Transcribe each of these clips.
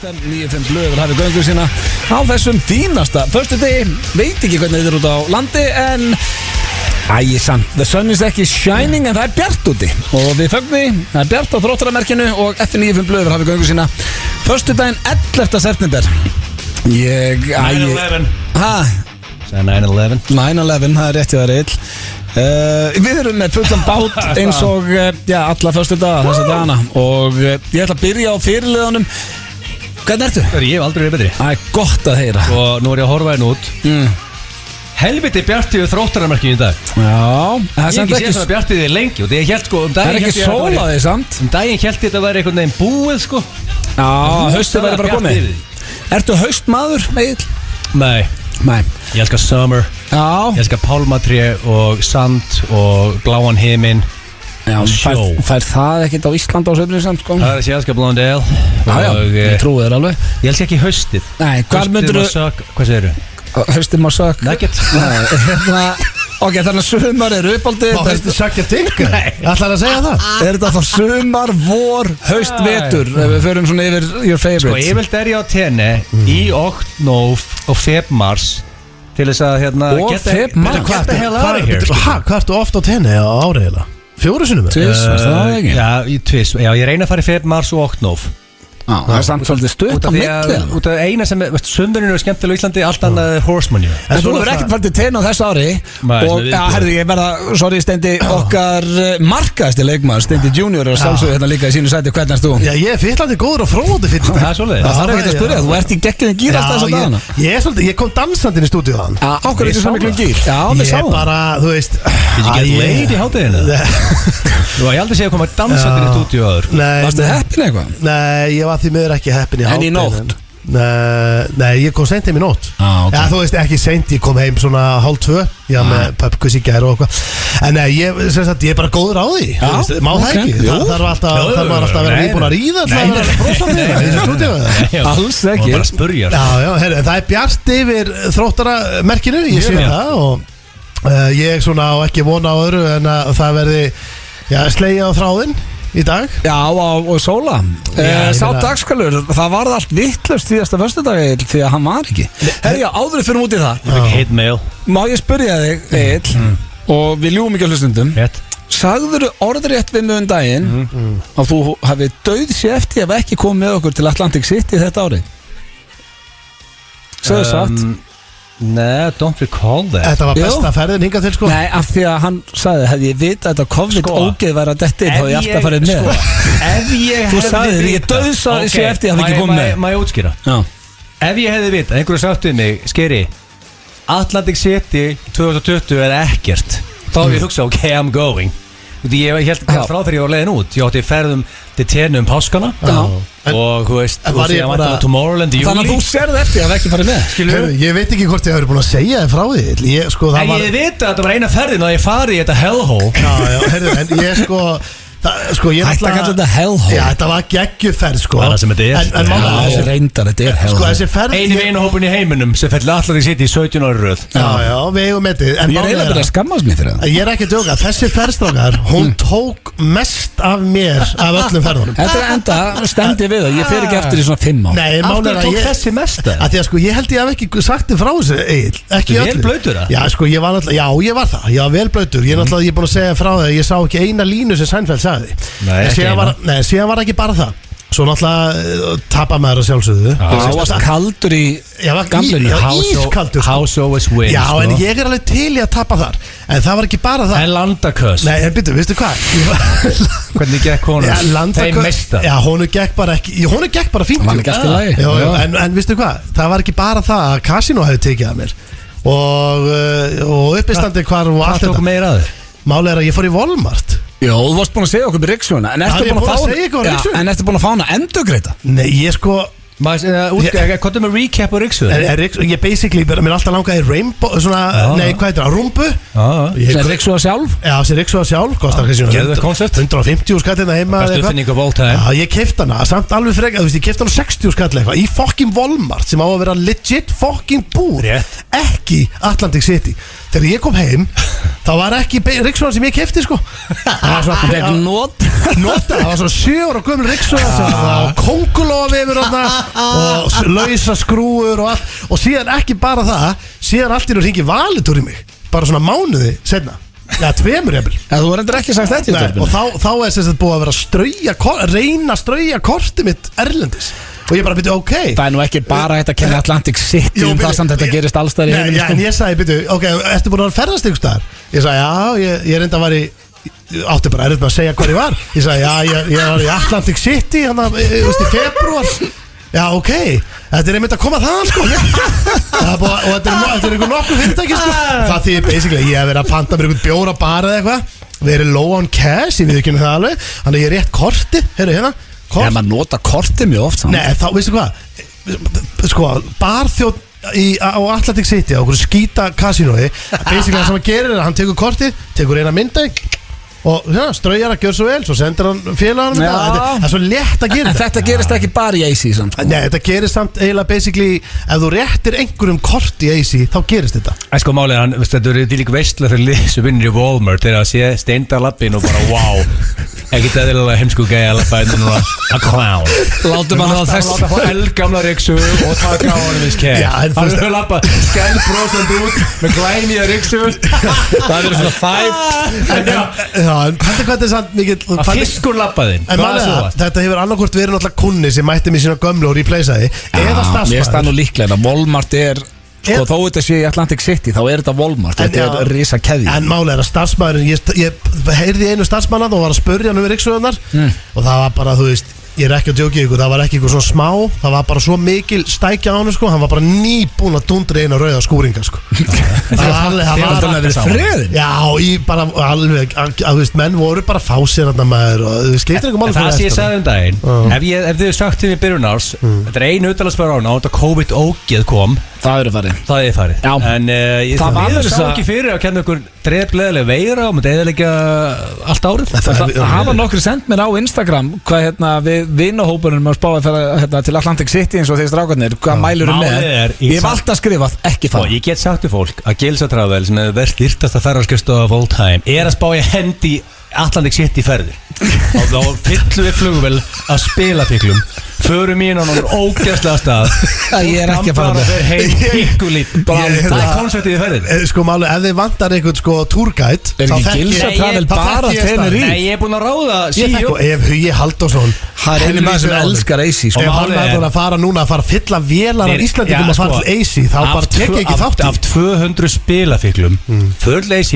FM 95 blöður hafið göngu sína á þessum fínasta föstudegi. Veit ekki hvernig þið eru út á landi en ægisann, the sun is ekki shining en það er bjart úti og við fögnum það er bjart á Þróttaramerkinu og FM 95 blöður hafið göngu sína föstudaginn 11. september. 9/11. Hæ? 9/11. 9/11, það er rétt í það reyl. Við erum með fullan bát eins og alla föstu daga þessa dagana og ég ætla að byrja á fyrirliðunum. Hvernig ertu? Ég hef aldrei verið betri. Það er gott að heyra. Og nú er ég að horfa hérna út. Helviti bjarti við Þróttaramerkinu í dag. Já, Ég hef ekki séð svona bjarti við lengi og ég held sko það er ekki sól á því samt. Daginn held ég þetta að vera einhvern veginn búið sko. Já, haustið væri bara komið. Ertu haustmaður, Egill? Nei, ég elskar summer. Já. Ég elskar pálmatré og sand og bláan himinn. Já, fær það ekkert á Ísland á söfnir samt sko. Það er að ég elskar blonde ale. Já, ég trúi þér alveg. Ég elskar ekki haustið. Nei, hvað myndir þú? Hvað segir þú? Haustið má sökk. Ekkert. Ok, þannig að sumar er uppáldið. Haustið sökk ég tingur. Ætlar að segja það? Er þetta þá sumar, vor, haust, vetur? Ef við förum svona yfir your favorites. Sko, ég vild er ég á tenni í október og februars til þess að hérna Og februar? Get the hell out of here. Hvað ertu oft á tenni á áriðila? 4 sinnum? Tvis, það ekki? Já, ég reyna að fara í februars og október. Já, það er samt svolítið stutt á milli. Út af eina sem, sumurinn eru skemmtilega í Íslandi, allt annað horsemanju. En þú hefur ekkert farið til tenni á þessu ári. Og, herðu, ég verða, sorry, Steindi, okkar markaðasti leikmaður, Steindi Junior, og sjálfsögðu hérna líka í sínu sæti, hvernig erst þú? Já, ég er fyllandi góður og fróði fyrir Það er svolítið. Það er ekkert að spyrja, þú ert í geggjum gýr alltaf þess að dagana. Ég er svolítið, ég kom dansandinn í stúdíu þann. Ákveður þetta svo miklu gýr? Já, við Ég sáum það. bara, þú veist Did you get laid í hátæðinu? Þú var ég aldrei segja að koma dansandi í stúdíu áður. Varstu heppin eitthvað? Nei, ég var því miður ekki heppin í En í hádeginu. nótt? Nei, ég kom seint heim í nótt. Ok. Já, þú veist, ekki seint, ég kom heim svona 1:30. Já, með pubquiz í gær og eitthvað. En nei, ég er bara góður á því. Þú veist, má það ekki? Það þarf alltaf að vera nýbúin að ríða alltaf að vera brosandi í þessu stúdíu. Alls ekki. Bara að spurja. Já, herri, það er bjart yfir Þróttaramerkinu, ég sé það og ég svona á ekki vona á öðru en að það verði slegið á þráðinn í dag. Já, og sóla. Sá dagskalur, það varð allt vittlust síðasta föstudagi því að hann var ekki. Herja, áður fyrir út í það. Hate mail. Má ég spyrja þig, Egill, og við ljúum ekki á hlustundum. Rétt. Sagður orðrétt við mig daginn að þú hafi dauðséð eftir ef ekki komið með okkur til Atlantic City þetta árið? Sagður satt? Nei, don't recall that. Þetta var besta ferðin hingað til sko. Nei, af því að hann sagði, hefði ég vitað þetta COVID-ógeð væri að detti þá ég alltaf farið með. Ef ég Þú sagðir, ég dauðséð eftir að hafi ekki komið með. Má ég útskýra? Já. Ef ég hefði vitað, einhverju sagt við mig, Skeri, Atlantic City 2020 er ekkert, þá hef ég hugsað, ok, I'm going. Ég held frá þegar ég var leiðin út. Ég átti ferðum til tenni páskana. Og þú veist, ég var að Tomorrowland í júli. Þannig að þú sérði eftir að hafi ekki farið með. Heru, ég veit ekki hvort ég hefur búin að segja þér frá því. Ég veit að þetta var eina ferðin og ég farið í þetta hellhole. En ég ég ætla að kalla þetta hellhole. Já, þetta var geggjuferð sko. Það er það sem þetta er. Já, reyndar, þetta er hellhole. Einu vinahópun í heiminum sem fell Atlantic City í 17 ára röð. Já, við eigum þetta. Ég er eiginlega byrjað að skammast mér fyrir það. Ég er ekki að djóka, þessi ferðstrákar, hún tók mest af mér af öllum ferðunum. Þetta er enda, stendi við það, ég fer ekki eftir í svona 5 ár. Nei, af hverju tók þessi mest af? Því að sko, ég held ég hef ekki sagt þið frá þessu, Egill. Ekki öllu. Vel blautur það? Já, sko, ég var náttúrulega, ég var það. Ég var vel blautur. Ég er búin að segja frá það, ég sá ekki eina línu sem Seinfeld sagði. Síðan var ekki bara það. Svo náttúrulega tapa maður að sjálfsögðu. Það varst kaldur í gamlinu. Ískaldur. House always wins. Já, en ég er alveg til í að tapa þar. En það var ekki bara það. En landaköss. Nei, en byrju, veistu hvað? Hvernig gekk honum? Þeim mesta. Já, honum gekk bara fínt. Hann er ekki eftir lagi. En veistu hvað? Það var ekki bara það að Casino hefði tekið að mér. Og uppistandi hvar og allt þetta. Hvað tók meira að þér? Máli er að ég fór í Walmart. Já, þú varst búin að segja okkur með Ríksjóna. En ertu búin að fá hana endurgreita? Nei, ég sko Hvað með recap á Ríksjóna? Ég basically, mér alltaf langaði Rainbow, nei, hvað heitir það, Rúmbu. Sem Ríksjóna sjálf? Já, sem Ríksjóna sjálf, kostar kannski 150 skall hérna heima. Bestu uppfinning of all time. Já, ég keypti hana, samt alveg freka, þú veist, ég keypti hana 60 skall eitthvað í fucking Walmart sem á að vera legit fucking búr. Ekki Atlantic City. Þegar ég kom heim þá var ekki Rixona sem ég kefti sko. Það var svona nota, það var svona 7 ára gömul Rixona sem var kóngulófi yfir og lausa skrúur og allt, og síðan ekki bara það, síðan allt í nú hringi Valitor í mig bara svona mánuði setna. Já, 2 jafnvel. Þú var endur ekki sagt þetta. Og þá sem þetta búið að vera reyna að strauja kortið mitt erlendis. Og ég bara byrju, ok. Það er nú ekki bara þetta að kenna Atlantic City það samt þetta gerist allstæðar í heiminum. Já, en ég sagði, byrju, ok, ertu búin að ferðast ykkur staðar? Ég sagði, já, ég reynda að var átti bara erfitt með að segja hvað ég var. Ég sagði, já, ég var í Atlantic City í februar. Já, ok, þetta einmitt að koma það sko. Og þetta einhver nokkuð fyrirtæki sko. Það því basically ég hef verið að panta mér einhvern bjór á bar eða eitthvað. Við erum low on cash, ég við ekki það alveg. Þannig að ég rétt kortið, hérna kort. Já, maður nota kortið mjög oft saman. Nei, þá, veistu hvað sko, barþjóð á Atlantic City á okkur skýta kasínói. Basically það sem hann gerir hann tekur kortið, tekur eina mynda og straujar að gera svo vel, svo sendur hann félagarnum það er svo létt að gera þetta. Þetta gerist ekki bara í AC samt. Nei, þetta gerist samt eiginlega basically ef þú réttir einhverjum kort í AC þá gerist þetta. Sko málið hann, þetta eru því líka veistla fyrir lið sem vinnir í Walmart þegar að sé Steindar-lappin og bara wow ekkert eðlilega heimsku gæja að lappa inn og a clown. Látum hann að þess láta fá eldgamla Rixu og taka á hann viss kæð. Hann er að lappa skælbrósand út með glænýja Rixu. Það er svona 5. En hvað er samt mikill fiskur lappaðinn. Þetta hefur annarkvort verið náttúrulega kunni sem mætti mig sína gömlu og replaceaði eða starfsmaður. Ég stað nú líklega að Walmart sko þó þetta sé í Atlantic City þá er þetta Walmart, þetta risa keðja. En málega er að starfsmaðurinn ég heyrði einu starfsmann og var að spurja hann um Rixuðunar og það var bara, þú veist, ég er ekki að djóki ykkur, það var ekki ykkur svona smá, það var bara svo mikil stækja á hann sko, hann var bara nýbúin að dundra eina rauða skúringa sko. Það var friðin. Já, bara alveg, þú veist, menn voru bara að fá sér þarna maður og þú skiptir ekki máli. Það sé ég sagði daginn, ef þið sagt til mér byrjun árs, þetta er einu utanlandsfæður ána, þetta COVID-ógeð kom. Það er farið. En það sá ekki fyrir að kenna ykkur drefleðilega veira og maður eðalega allt árið. Það hafa nokkri sendt mér á Instagram hvað við vinahópunum að spá að til Atlantic City eins og þeir strákarnir, hvað mælurum með. Ég hef alltaf skrifað, ekki það. Ég get sagt til fólk að Gilsa Travel sem er verið dýrtasta ferðarskristofa of all time er að spá í hendi Atlantic City ferðir og þá fyllum við flugvél að spilafiklum förum í hann og ógeðslega stað. Ég er ekki að fara með það er konceptið í ferðin. Sko máli, ef þið vantar einhvern sko tourguide er ekki Gilsa Travel bara Tenerife? Nei, ég er búin að ráða ef Hugi Halldórsson það er einu maður sem elskar AC ef hann er að fara núna að fara að fylla vélar af Íslandingum að fara til AC þá bara tekja ekki þátt af 200 spilafiklum full AC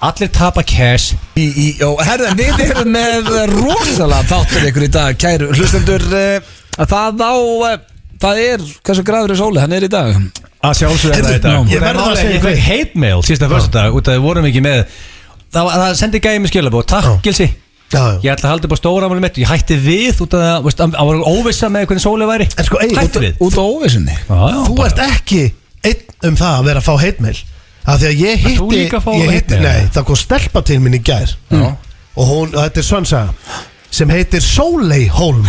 allir tapa cash Herðan, við erum með rosalega þáttur ykkur í dag, kæru hlustendur. Það er hversu graður er sóli, hann er í dag að sjálfsögða þetta í dag. Ég verður að segja eitthvað hate mail síðasta föstudag út af við vorum ekki með það sendi gæði með skilabóð, takk Gilsi ég ætla að halda upp á stóramálum mitt ég hætti við út af það var óvissa með hvernig sóli væri hætti við út á óvissinni. Þú ert ekki einn það að vera að fá hate mail af því að ég hitti það kom stelpa til minn í gær og þetta er Sönsaga sem heitir Sóley Holm.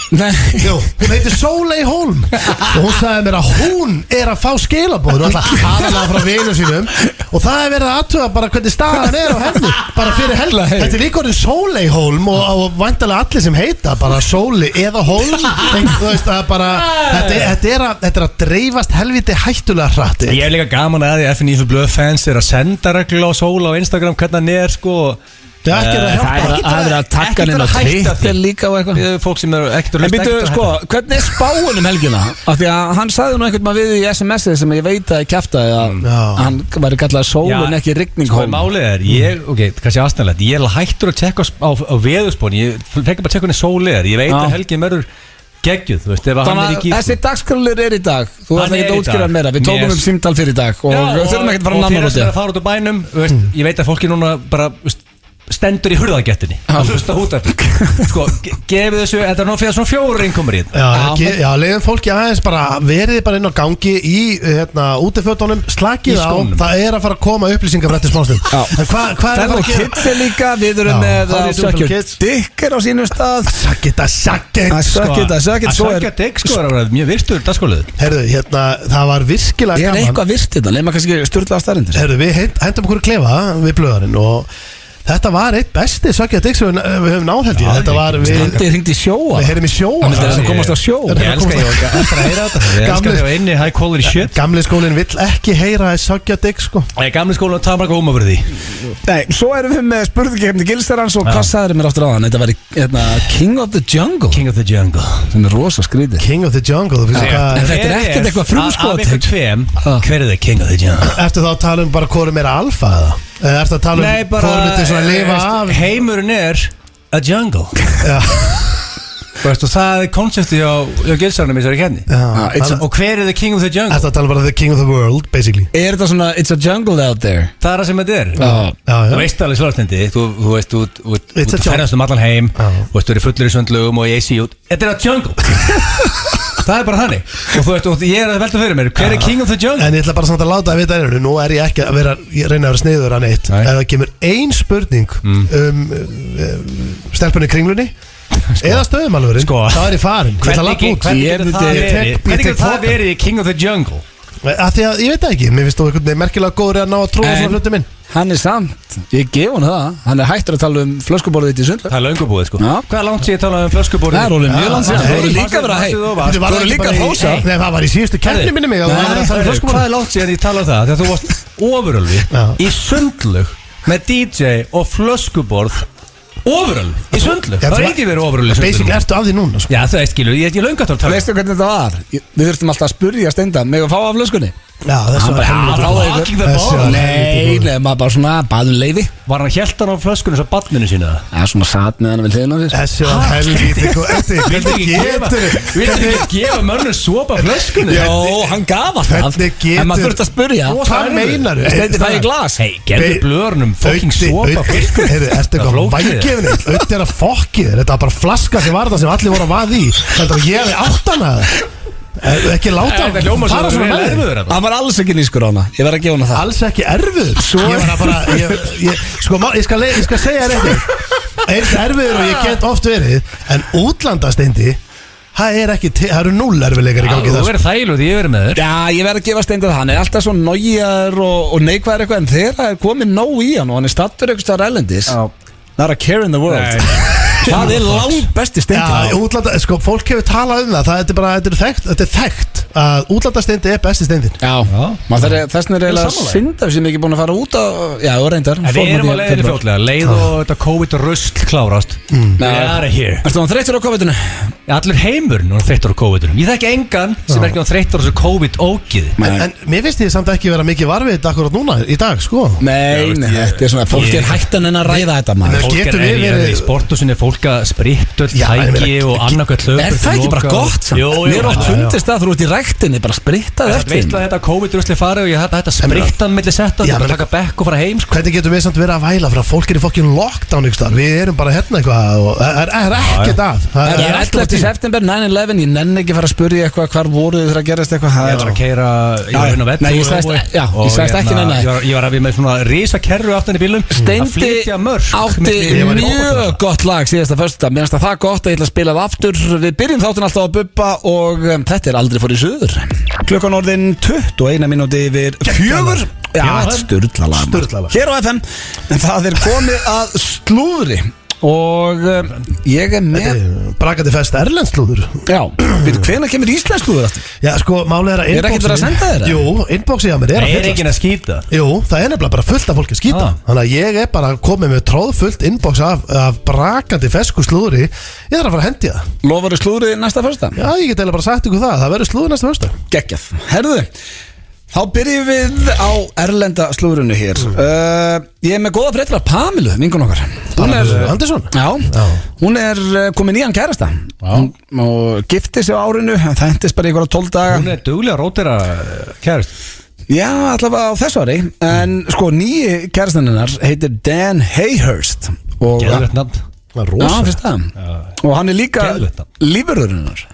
Jú, hún heitir Sóley Holm og hún sagði mér að hún er að fá skilabóður og alltaf aðalega frá vinum sínum og það er verið að aðtuga bara hvernig staðan er á henni bara fyrir helga. Þetta er líka orðin Sóley Holm og væntalega allir sem heita bara Sóley eða Holm þú veist það bara þetta er að dreifast helviti hættulega hratt. Ég er líka gaman að því FNÍ fyrir blöð fans er að senda reglu á Sóla á Instagram hvernig hann er sko. Það er að taka hann inn á Twitter líka og eitthvað fólk sem er ekkert að hlusta sko, hvernig er spáin helgina? Af því að hann sagði nú einhvern maður við í SMS-ið sem ég veit að ég kæftaði að hann væri kallað sólin ekki rigning sko málið er, kannski aðstæðanlegt ég er hættur að tjekka á veðurspáni ég fekk bara að tjekka hann sóli ég veit að helgin verður geggjuð þannig að þessi dagskrálur er í dag þú ætla ekki að útskýra meira við tókum símtal fyrir í dag og við þurfum ekki að fara nánar út og fyrir að fara út á bænum ég veit að fólki núna bara stendur í hurðagettinni að hlusta útvarp sko, gefið þessu, þetta nú fyrir svona 4 innkomur í Já, leiðum fólki aðeins bara verið bara inn á gangi í útifötunum, slakið á það að fara að koma upplýsingar fyrir smástund en hvað það að gera? Kids líka, við erum með að sökja dikker á sínum stað Sökja Dick sko, það var mjög virtur dagskólið Herðu, það var virkilega gaman Ég eitthvað virt þetta, leið maður kannski sturlaða starrendir Herðu, við hendum okkur klefa við blöðarinn og þetta var eitt besti Sökja Dick sem við höfum náð held ég Þetta var Standið hringdi í sjóa Við heyrim í sjóa Það myndi að komast á sjó Ég elska að heyra þetta Ég elska að inni high quality shit Gamli skólinn vill ekki heyra Sökja Dick sko Gamli skólinn tar marga óma fyrir því Nei, svo erum við með spurningakefni Gilstarans og hvað sagður mér aftur á hann? Þetta var King of the Jungle King of the Jungle sem rosa skrítið King of the Jungle En þetta ekkert eitthvað frumskot Hver er það King of the Jungle? Eftir þá talum bara hvort meira alfa eða? Eða ertu að tala hvort myndi svona lifa af Heimurinn a jungle Veistu, það konceptið á Gilsarnum í þessari kenni Og hver er the King of the Jungle? Eftir að tala bara the King of the world, basically þetta svona, it's a jungle out there Það það sem þetta Já. Þú veist alveg slagstendi Þú veist, þú ferðast allan heim Þú veist, þú eru fullir í sundlugum og í AC Þetta a jungle Það bara þannig Og þú veist, ég að velta fyrir mér Hver er King of the Jungle? En ég ætla bara samt að láta að vita einhverju Nú er ég ekki að reyna að vera sniður að neitt Ef það kemur ein spurning stelpunni kringlunni Eða stöðumalvurinn þá er ég farin Hvernig getur það verið í King of the Jungle? Af því að, ég veit það ekki Mér finnst þú einhvern veginn merkilega góður að ná að trúa svona hlutum minn Hann er samt, ég gef hann það Hann er hættur að tala flöskuborðið þitt í sundlög Það er löngubúið sko Hvað er langt sér að tala flöskuborðið? Það er alveg mjög langt sér Það voru líka verið að Það voru líka að hrósa Nei, það var í síðustu kærni minni mig Hvað er langt sér að ég tala um það? Þegar þú varst ofurölvi í sundlög með DJ og flöskuborð Ofurölvi í sundlög Það er ekki verið ofurölvi í sundlög Basically ertu af því núna Já það er skilur, ég er löngat að tala Veistu hvernig þetta var? Við þurftum alltaf að spurja Steinda Megum við fá af flöskunni? Já, þessu var Nei, maður bara svona baðum leiði Var hann hjælt hann á flöskunni svo badminu sína? Já, svona satt með hann við hliðina á Þessu var helvítið Viltu ekki gefa mönnum sopa flöskunni? Jó, hann gaf alltaf En maður þurfti að spurja Hvað meinar þú? Steindi það í glas Hei, gerðu blöðurnum fucking sopa flöskunni Ertu eitthvað vængefni? Ötti er að fokkið Þetta var bara flaska sem var það sem allir voru að vaði í Þetta var ég að áttana Ekki láta fara svona með þig Hann var alls ekki nýskur á hana Ég verð að gefa hana það Alls ekki erfiður Ég var að bara Ég skal segja þér eitthvað Eins erfiður og ég get oft verið En útlandasteindi Það eru 0 erfiðleikar í gangi Þú verður þægilegur því ég verður með þér Já, ég verð að gefa Steindi það Hann er alltaf svo nógjar og neikvæður eitthvað En þegar það er komið nóg í hann Og hann er stattur eitthvað staðar erlendis Not a care in the world Það er langt besti Steindi útlanda, sko, fólk hefur talað um það Þetta er þekkt að útlandasteindi er besti steindin Þessna er eiginlega syndar sem ekki búin að fara út á Já, og reyndar En við erum að leiðinni fljótlega Leið og þetta COVID-rusl klárast We are here Ertu hann þreyttur á COVID-inu? Allur heimurinn er þreyttur á COVID-inu Ég þekki engan sem er ekki þreyttur á þessu COVID-ógið En mér finnst því samt ekki vera mikið varfið akkurat núna í dag, sko Nei, þetta er svona Fólk er hættan en að ræða þetta Fólk er í sportusinni Fólk að sprittull, tæki og annarkvæmt hlöp Er það ekki bara gott? Mér átt fundist það þú ert í ræktinni Bara sprittaði eftir Veist að þetta COVID-rusli farið og ég hætti að spritta milli setta Þú bara taka bekk og fara heim Hvernig getur við samt verið að væla fyrir að fólk er í fokkin lockdown Við erum bara hérna eitthvað og það er ekkert að Það er 11. september, 9/11 Ég nenni ekki fara að spurja eitthvað hvar voruð þegar að gerast eitthvað Ég var að keira, ég var inn á vett Ég sagðist ekki nenni Ég var að við með svona risa kerru aftan í bílum Steindi átti mjög gott lag síðasta föstudag Mér finnst það gott að ég ætla að spila það aftur Við byrjum þáttinn alltaf að bubba og þetta er aldrei fór í suður Klukkan orðin 21 mínúti yfir 4 Já, sturlalag Hér á FM En það er komið að slúðri Og ég er með Brakandi fest erlendslúður Já, veitu, hvenær kemur íslenslúður aftur? Já, sko, málið er að Er ekkert verið að senda þér? Jú, inboxið á mér er að fyllast. Enginn að skýta? Jú, það er nefnilega bara fullt af fólki að skýta Þannig að ég er bara komið með tróðfullt inbox af brakandi fesku slúðri Ég þarf að fara að hendi það Lofarðu slúðri næsta föstudag? Já, ég get eiginlega bara sagt ykkur það verður slúður næsta föstudag. Geggjað. Herðu, þá byrjum við á erlenda slúðrunu hér Ég er með góða fréttir af Pamilu, vinkun okkar Andersson? Já, hún er komin nýjan kærasta og gifti sig á árinu Það hendist bara í ykkur á 12 daga Hún er duglega rótira kærist Já, allavega á þessu ári. En sko, nýji kærastanninnar heitir Dan Hayhurst. Geðveikt nafn. Það er Já, rosa. finnst það. Og hann er líka Geðveikt nafn. lífurðurinnar.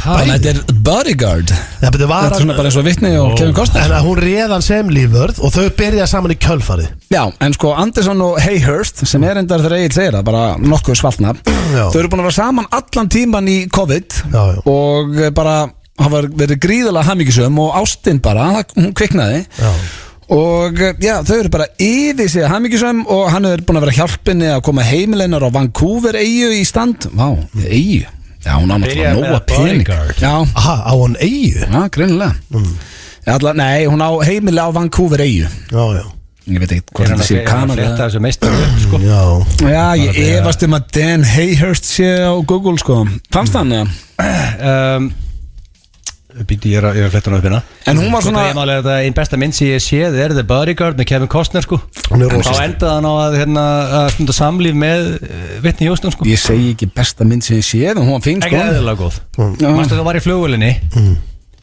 Þannig að þetta er Bodyguard. Þetta Þetta er svona bara eins og Whitney og Kevin Costner. En að hún réðan sem lífvörð og þau byrja saman í kjölfarið. Já, en sko Anderson og Hayhurst sem er endar þegar Egil segir það, bara nokkuð svaltna. Já. Þau eru búin að vera saman allan tíman í COVID Já. og bara hafa verið gríðarlega hamingjusöm og ástin bara, hún kviknaði. Já. Og já, þau eru bara yfir sig hamingjusöm og hann er búin að vera hjálpinni að koma heimileinar á Vancouver eyju í stand. Vá, eyju. Já, hún á náttúrulega nóga pening. Já, Aha, á hann eigu. já, greinilega. Nei, hún á heimili á Vancouver eyju. Já, já. Ég veit ekki hvort þetta sé Hann Kanada. frétta þessu meistar sko. Já. Já, ég efast að Dan Hayhurst sé á Google sko. Fannst hann, já? Býtti ég að fletta hann upp hérna. En hún var Sko, svona það er málega þetta einn besta mynd sem ég séð er The Bodyguard með Kevin Costner sko. Hún er Þá rosa. endaði hann á að stunda samlíf með Whitney Houston sko. Ég segi ekki besta mynd sem ég séð, en hún var fín Ekki sko. eðlilega góð. Já. Manstu það var í flugvélinni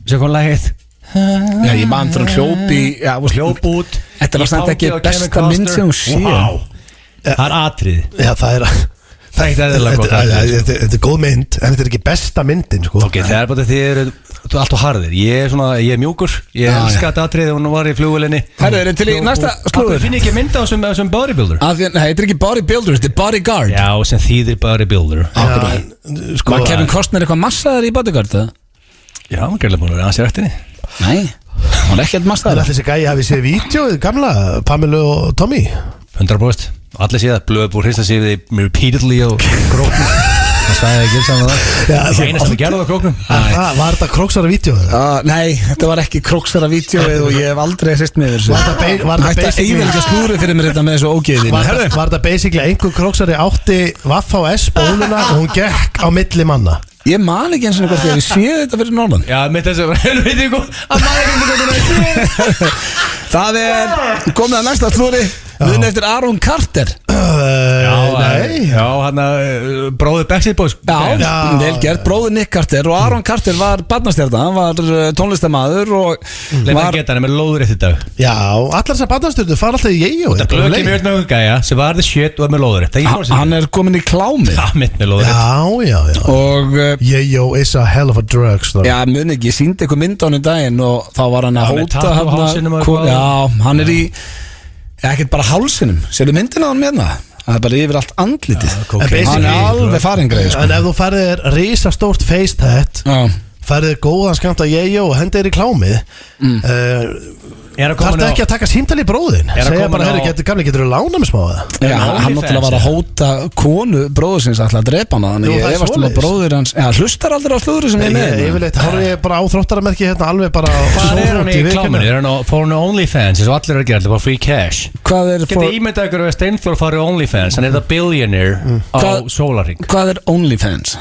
sem kom lagið Já, ég man fyrir að hljópi já, hljóp út Þetta var í samt ekki fangið á Kevin besta mynd sem hún sé. Vá. Það er atrið. Já, það er Það er ekkert eðlilega góð. Þetta er góð mynd, en þetta er ekki besta myndin, sko. Ok, það er bara þið eru alltaf harðir. Ég er mjúkur. Ég Já, elska þetta atrið hún var í flugvélinni. Herðu, er til í næsta slúður? Það finn ég ekki mynda á þessum bodybuilder. Nei, þetta er ekki bodybuilder, þetta er bodyguard. Já, sem þýðir bodybuilder. Já, sko, Var Kevin Costner eitthvað massaður í bodyguard? eða? Já, hann gerði búin að vera aðeins í rættinni. Nei, hann var ekkert það er massaður. allir þessi gæi hafi séð vídjóið gamla, Pamela og Tommy. 100%. Allir séð að blöð búið hrista sig við repeatedly og króknum. Það svæði ekki saman það. Já, Það eina sem gerði á króknum. Var þetta króksara vídjóið? Nei, þetta var ekki króksara vídeoið og ég hef aldrei hrist með þessu. Var þetta Hætti að basically- eiginlega slúri fyrir mér þetta með þessu ógeðinu. Var Herðu, þetta basically einhver króksari átti Vaffa og S bóluna og hún gekk á milli manna? ég man ekki eins og hvort ég hef séð þetta fyrir norðan. Já, mitt þessu helviti sko. Að maður ekki Það er komið að næsta slúri. Muni eftir Aaron Carter. Nei. Já, hann bróður Backstreet Boys. Já, vel gert, bróður Nick Carter. Og Aaron Carter var barnastjarna. Hann var tónlistamæður og Leif var að geta hann með lóður eftir dag. Já, allar þessar bandastjörnur fara alltaf í ég og Það blökið mjög með gæja sem var the shit og er með lóður eftir. hann er komin í klámið. Það mitt með lóður eftir. Já. Og Yo is a hell of a drug star. já, muni ekki, ég síndi eitthvað mynd á hann í daginn og þá var hann að Já, með hóta tattoo á hálsinum og eitthvað. Já, hann er í ekkert bara hálsinum. Sérðu myndina á hann með það? Það er bara yfir allt andlitið. cocaine. Hann er alveg faringreið sko. En ef þú færðir risastórt face tat, Já. færðir góðan skamta ég og hendir í klámið, þarftu ekki að taka símtali í bróðin? Er að Segja koma bara, á- herri, gamli, getur þú lána mig smá það? Já, hann OnlyFans, náttúrulega var að hóta konu bróðursins alltaf að drepa hana. Þannig Jú, ég það er efast um að svoleiðis. bróður hans hlustar aldrei á slúðri sem ég er með. Yfirleitt horf ég bara á þróttaramerki hérna alveg bara Hvað er hann í viðkynna. kláminu? Er hann á fórinu OnlyFans eins og allir er að gera, þetta var free cash. Hvað er, Getið ímyndað ykkur að Steinfjörn farið OnlyFans, hann er það billionaire á Hvað- Solaring. hvað er OnlyFans?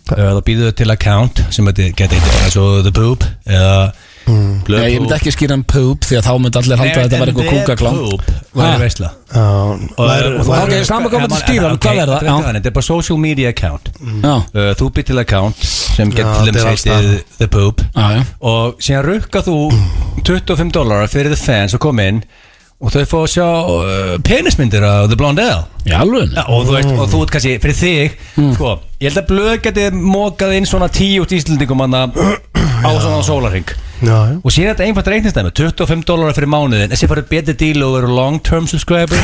Það býður til account sem getið eitthvað bara eins og The Boob eða Blöð Ég myndi ekki skýra hann poop því að þá myndi allir halda að þetta var eitthvað kúkaklám. Boob væri veisla. Ok, saman komið til skýra, hvað er það? Já. Þetta er bara social media account. Já, Þú býr til account sem getur Já, til þetta er dæmis heitið The Boob já. og síðan rukka þú $25 fyrir the fans að koma inn og þau fá að sjá penismyndir af The Blondell. Í alveg. Ja, og þú ert kannski, fyrir þig sko, ég held að blöð geti mókað inn svona 10 Íslendingum á svona sólarring Já, og síðan þetta einfalt reiknistæmi $25 fyrir mánuðin, þessi farið betri díl og eru long term subscriber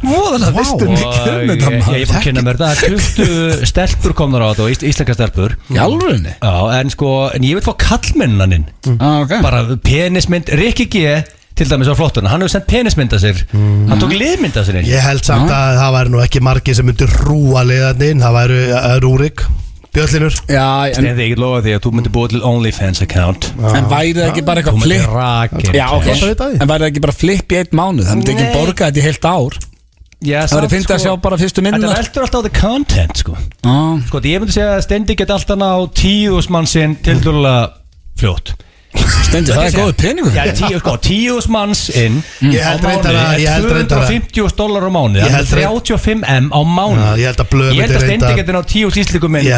Móðalega vistu mikið um þetta ég maður. er búin að kynna mér það 20 stelpur komnar á þetta og íslenska stelpur Í alveg. já, en ég vil fá kallmennaninn Ok. bara penismynd, Rikki G til dæmis á flottuna, hann hefur sendt penismynd af sér hann tók liðmynd af sér inn Ég held samt að það væri nú ekki margir sem myndir rúa liðarninn. Það væri Rúrik, Bjöllinur. Já, en en ég get lofa því að þú myndir búið til OnlyFans account væri það ekki bara þú eitthvað myndir flip? rakin Já, ok. Gott að vita því. En væri það ekki bara flip í einn mánuð? Það myndi ekki Nei. borga þetta í heilt ár. Já, Það væri fyndið að sjá bara fyrstu þetta myndunar. veldur alltaf á the content sko Já. Sko, ég myndi segja að Steindi get alltaf ná 10.000 mann sinn til dúrlega fljótt Steindi, það góð peningur Já, 10.000 manns inn Ég held reyndar að $250 á mánuði Það er 35M á mánuði Ég held að blöð Ég held að myndi Steindi reynda getur ná 10 íslíkum inn á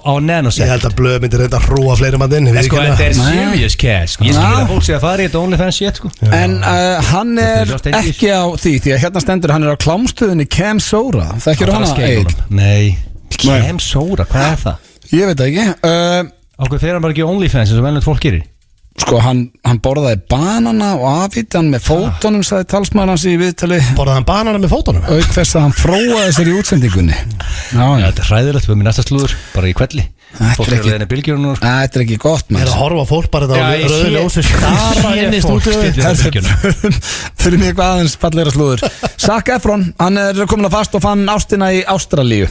Ég nanosect held að blöð myndi reynda að hrúa fleiri mann inn Sko, þetta er serious cash Ég skil að fólk sé að fara í þetta OnlyFans shit sko En hann er ekki á því Því að hérna stendur hann er á klámstöðinni Cam Sora Þekkir hana, Egill? Nei, Cam Sora, hvað er það? Ég veit það ekki Ákveð þegar hann bara ekki OnlyFans eins og venlegt fólk gerir Sko, hann borðaði banana og afhýtti hann með fótunum sagði talsmaður hans í viðtali Borðaði hann banana með fótunum? Auk þess að hann fróaði sér í útsendingunni Já, Þetta er hræðilegt, við erum í næsta slúður bara í kvelli Fólk er að leiðinni bylgjurinn Þetta er ekki gott Ég er að horfa á fólk bara þetta á rauðu ljósi stara inn í stúdíu Fyrir mig eitthvað aðeins fallegra slúður Zac Efron, hann er komin að fast og fann ástina í Ástralíu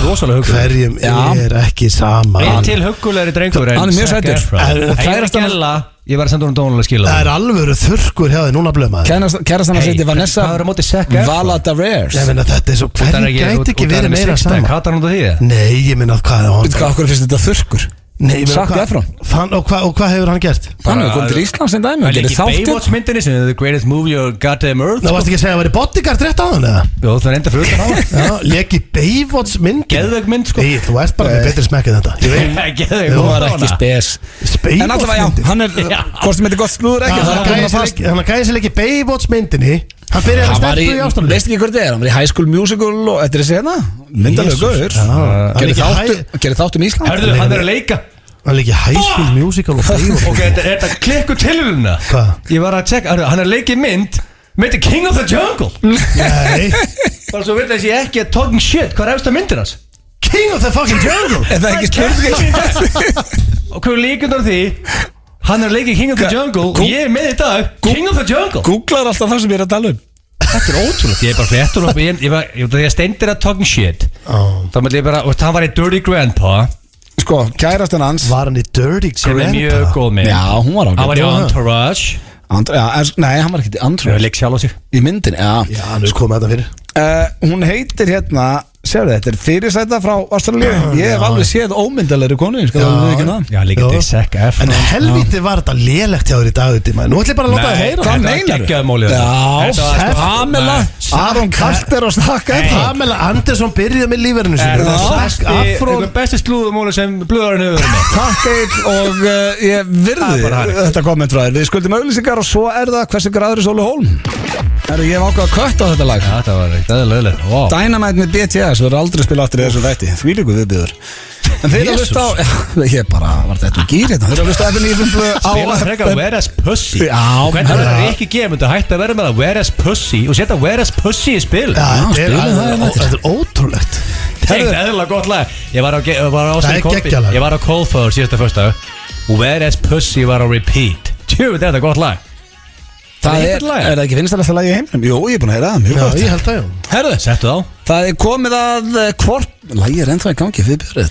Rosalega huggulegur Hverjum er ekki sama Einn til huggulegri drengur Hann er mjög sætur Og kærastan Ég var að senda hún dónulega skila Það er alvöru þurrkur hjá þig núna blöma Kærastan að setja Vanessa Hvað er á móti Zac Efron? Valadares Ég meina þetta er svo hverjum gæti ekki verið meira sama Hvað er hann út af því? Nei, ég minna hvað er hann Hvað okkur finnst þetta þurrkur? Zac Efron Og hvað hefur hann gert? Hann hefur komið til Íslands sem dæmi Það er ekki Baywatch myndinni sem er the greatest movie of goddamn earth Það varst ekki að segja að það var í bodyguard rétt á hann eða? Jó, það er enda fyrir utan á það Leki Baywatch mynd Geðveik mynd sko Nei, þú ert bara með betri smekkið þetta Ég veit Geðveik Hún var ekki spes En alltaf já, hann er Hvort sem þetta er gott slúður ekki Þannig að gæði sér ekki Baywatch myndinni Hann byrjaði að stelpu í Ástralíu Veist ekki hvað þetta er? Hann var í High School Musical og þetta er þessi hérna Myndalegu gaur Gerir þáttum Ísland Hörðu, hann er að leika Hann leikir High School Musical og Baywatch Ok, þetta klikku tilhöruna Hvað? Ég var að tjekka, hann er að leika mynd Myndi King of the Jungle Nei Bara svo vil þess ég ekki að talking shit Hvað er eftir myndir hans? King of the fucking Jungle Er það ekki spurning? Og hvað er líkundar því? Hann er að leika King of the Jungle Og ég er með í dag King of the Jungle Googlar alltaf það sem ég er að tala um Þetta er ótrúlega Ég er bara fréttur Þegar ég steindir að talking shit Þá með ég bara Og hann var í Dirty Grandpa Sko, kærastan hans Var hann í Dirty Sem er mjög Grandpa? góð mynd Já, hún var ágætt Hann var í Entourage Nei, hann var ekki í Hann Entourage leik sjálf á sig Í myndin, já Já, hann er komið þetta fyrir Hún heitir hérna Sérðu, þetta er fyrirsæta frá Ástralíu Ég hef alveg séð ómyndalegri konu Ég skal alveg ekki það Já, líka til Zac Efron En helviti var þetta lélegt hjá þér í dag Nú ætlum ég bara að láta það heyra Hvað meinar Já, Pamela Aron Carter og Zac Efron Pamela Anderson byrjuði með lífverðinu sínu Zac Efron Einhver besti slúðumóli sem blöðarinn hefur verið með Takk Egill og ég virði þetta komment frá þér Við skuldum auglýsingar og svo er það Hversu gráður er Sólu Hólm Ég hef ákveð að kötta á þetta lag Þetta var ekkert eðlilega Dynamite með BTS verður aldrei að spila aftur í þessu þætti Því líku viðbjöður En þeir að hlusta á Ég bara var þetta gýr hérna Þeir að hlusta á FN á Spila frekar Where's Pussy Já, Hvernig er það ekki gefund að hætta að vera með það Where's Pussy og setja Where's Pussy í spil Þetta er ótrúlegt Þetta er eðlilega gott lag Ég var á geggjalag. Ég var á Coldflower síðasta fyrsta Where's Pussy var á repeat Tjú, þetta er gott lag Er það ekki finnstæðasta lagi í heiminum? Jú, ég er búin að heyra það, mjög Já, gott ég held það, já Herðu, Settu þá það er komið að hvort Lagi er ennþá í gangi, við byrjuð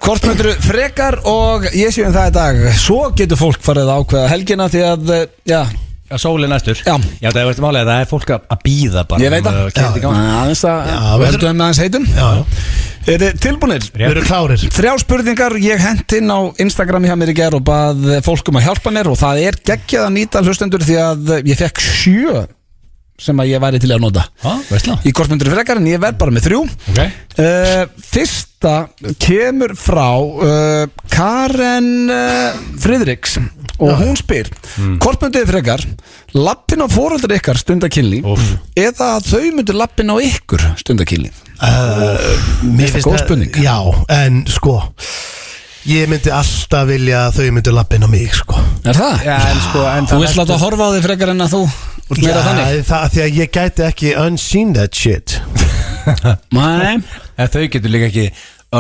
Hvort myndur frekar og ég sé það í dag Svo getur fólk farið að ákveða helgina Því að, já Sólið næstur Já. Það er veist málega, það er fólk að býða bara Ég veit það Aðeins að höldum með aðeins heitum Já, Er þið tilbúinir? við erum klárir 3 spurningar, ég hent inn á Instagram hjá mér í gær og bað fólkum að hjálpa mér og það er geggjað að nýta hlustendur því að ég fekk 7 sem að ég væri til að nota Veistla í hvort myndur frekar en ég verð bara með 3 okay. Fyrsta kemur frá Karen Friðriks og hún spyr hvort myndur frekar lappin á foreldrar ykkar stundakynli eða að þau myndur lappin á ykkur stundakynli Mér finnst góð spurning. Já, en sko Ég myndi alltaf vilja að þau myndu lappin á mig sko. Er það? Já, en Þú vilt láta horfa á þig frekar en að þú ert meira þannig? það því að ég gæti ekki unseen that shit Nei En þau getur líka ekki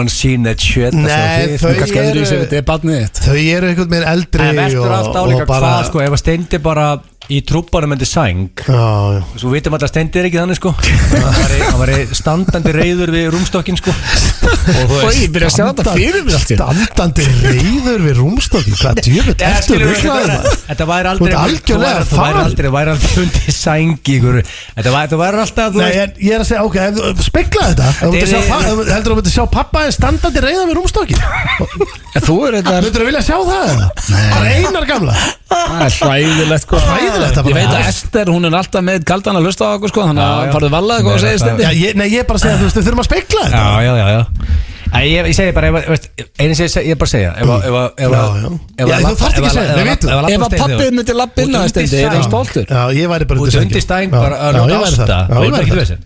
unseen that shit Nei, þau Kannski að þú séu þetta er barnið þitt Þau eru einhvern veginn eldri En vestur alltaf líka hvað sko Ef að Steindi bara í trúbbanum undir sæng. Já. Svo vitum alltaf Steindi ekki þannig sko. Hann var standandi reiður við rúmstokkin sko. Og ég byrja að sjá þetta fyrir mér allt í einu. Standandi reiður við rúmstokkin. Hvað djöfull ertu ruslaður? Þetta væri aldrei algjörlega þú væri aldrei fundið sæng í ykkur. Þetta væri alltaf Nei, ég er að segja, ok, spegla þetta. Heldur þú að sjá pappa standandi reiður við rúmstokkin? Þú er þetta Myndur þú vilja sjá það? Það er einar gamla. Það er hræðilegt sko. Ég veit að Ester, hún er alltaf með kaldan að hlusta á okkur sko. Þannig að farðu valað eitthvað og segja Steindi. Nei, ég er bara að segja, þú veist, við þurfum að spegla þetta. Já Ég segi bara, einu sem ég bara segja Þú þarft ekki að segja, við vitum. Ef að pappið myndi lappa inn á Steindi, er hann stoltur? Já, ég væri bara undir stæng bara að nota ásta. Það er ekki þessi.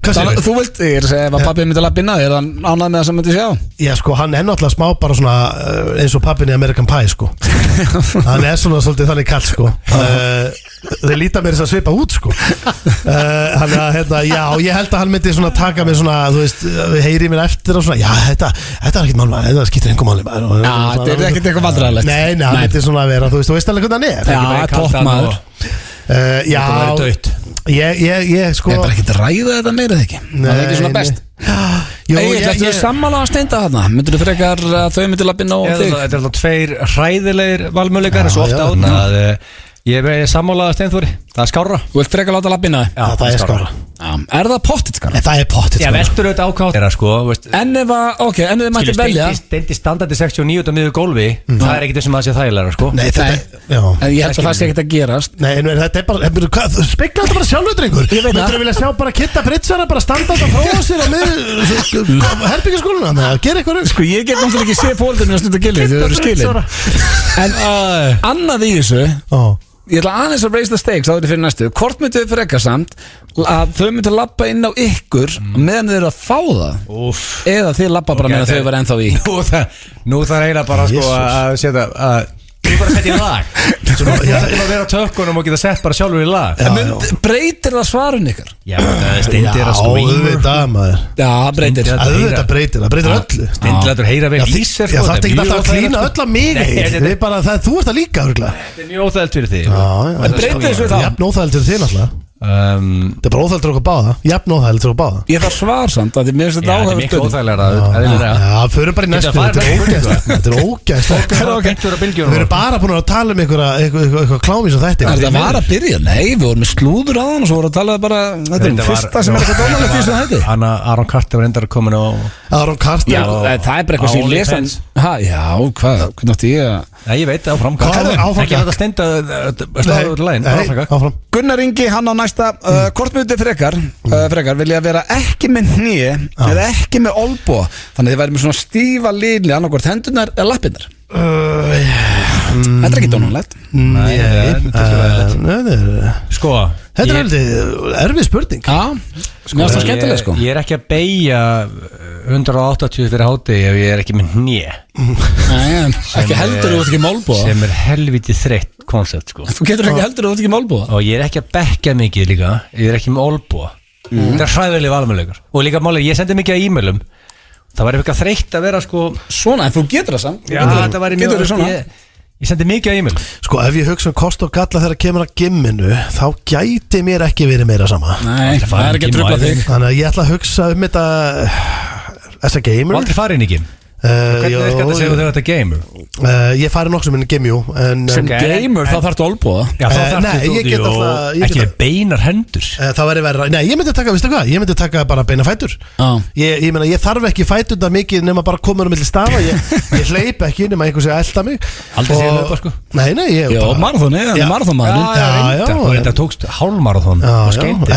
Þú vilt, ég er að segja, ef að pappið myndi lappa inn á, er hann ánægð með það sem myndi sjá? Já, sko, hann er náttúrulega smá bara svona eins og pappin í American Pie, sko. Hann er svona svolítið þannig kall, sko. Þeir líta mér þess að svipa út, sko. Hann að, hérna, já, ég held að hann myndi svona taka mig svona, þú veist, heyri mér eftir og svona, já, þetta er ekkert málma, þetta skiptir einhver máli. Já, þetta er ekkert eitthvað vandræðilegt. Nei, hann myndi svona vera, þú veist alveg hvernig hann er. Já, toppmaður. Já, ég sko Ég er bara ekki að ræða þetta meira þegar ekki. Það er ekki svona best. Egil, ættu þau sammála að Steinda þarna? Myndur þú frekar að þau myndir lappa inn á þig? Þetta er alltaf tveir hræðilegir valmöguleikar svo ofta átna að ég er sammála að Steinþóri. Það er skárra. Þú vilt frekar láta lappa inn á þig? Já, það er skárra. Er það pottit skárra? Það er pottit skárra. Já, veldur auðvitað ákátt sko, en ef þið mætti velja Steindi standandi 69 á miður gólfi. Það er ekkert sem að sé þægilega sko. Nei, ég held að það sé ekkert að gerast. Nei, þetta er bara spekla þetta bara sjálfur, drengur. Myndur þú vilja sjá bara Kitta Britsara bara standa þetta frá sér á miður herbyggiskóluna? Gera eitthvað. Sko, ég get náttúrulega ekki sé fóldurinn að stunda gilið, þau eru skilin. En annað í þessu, ég ætla aðeins að raise the stakes áður fyrir næstu. Hvort myndu þau frekar samt að þau myndu lappa inn á ykkur meðan þau eru að fá það eða þið lappa bara meðan þau var ennþá í? Nú það eiginlega bara sko að setja Þú bara setja í lag Svo nú þetta að vera á tökkunum og geta sett bara sjálfur í lag Breytir það svarun ykkar? Já, Steindi er að auðvitað maður. Já, það breytir. Það breytir öllu. Steindi lætur heyra vel í sér. Það er ekki alltaf að klína öll að mig. Þú ert að líka örgulega. Þetta er mjög óþægilt fyrir þig. En breytir þessu þá? Jafn óþægilt fyrir þig náttúrulega. Það er bara óþægilt fyrir okkur báða. Jafn óþægilt fyrir okkur báða. Ég þarf svarsamt að mér finnst þetta áhægt. Þetta er miklu óþægilega. Já, förum bara í næstu. Þetta er ógæst. Við erum bara búin að tala um eitthvað klámi sem þetta. Það var að byrja, nei, við vorum með slúður á hann og svo vorum að tala bara, þetta er fyrsta sem er eitthvað dónalegt í þessu hætti. Aron Carter var endar komin á Aron Carter. Já, það er bara eitthvað sem ég lesa. Já, hvað, hvernig átti ég að Nei, ég veit, áfram Ekki að þetta stenda stáður út í lægin Gunnar Ingi, hann á næsta Hvort myndi frekar vilja vera ekki með hné eða ekki með olbúa Þannig þið væri með svona stífa líni annarkvort hendurnar eða lappirnar Þetta er ekki dónulegt Sko Þetta er heldur erfið spurning Já, mér finnst það skemmtileg sko Ég er ekki að beygja 180 fyrir háti ef ég er ekki með hné Ekki heldur þú ert ekki með olbúa Sem er helviti þreytt koncept sko Þú getur ekki heldur þú ert ekki með olbúa Og ég er ekki að bekka mikið líka Ég er ekki með olbúa Þetta er hræðileg valmöguleikar Og líka máli, ég sendi mikið á e-mailum Það var eitthvað þreytt að vera sko Svona, en þú getur það samt Já, þetta var Ég sendi mikið á e-mail Sko, ef ég hugsa kost og galla þegar kemur að gimminu þá gæti mér ekki verið meira sama Nei, það er ekki að trufla þig Þannig að ég ætla að hugsa þetta as a gamer Og aldrei farið inn í gim Hvernig er þetta að segja þegar þetta er gamer? Ég farið nokkuð sem en gimjú Sem gamer, þá þarftu olbúa Já, þá þarftu Ekki beinar hendur Það væri verra Nei, ég myndi taka, veistu hvað? Ég myndi taka bara beina fætur Ég meina, ég þarf ekki fæturna mikið nema bara komur milli stafa Ég hleyp ekki nema einhvers að elda mig Aldrei séð löpa sko Nei, ég Já, marathoni, það er marathonmaður Og þetta tókst hálfmarathon Og skeindi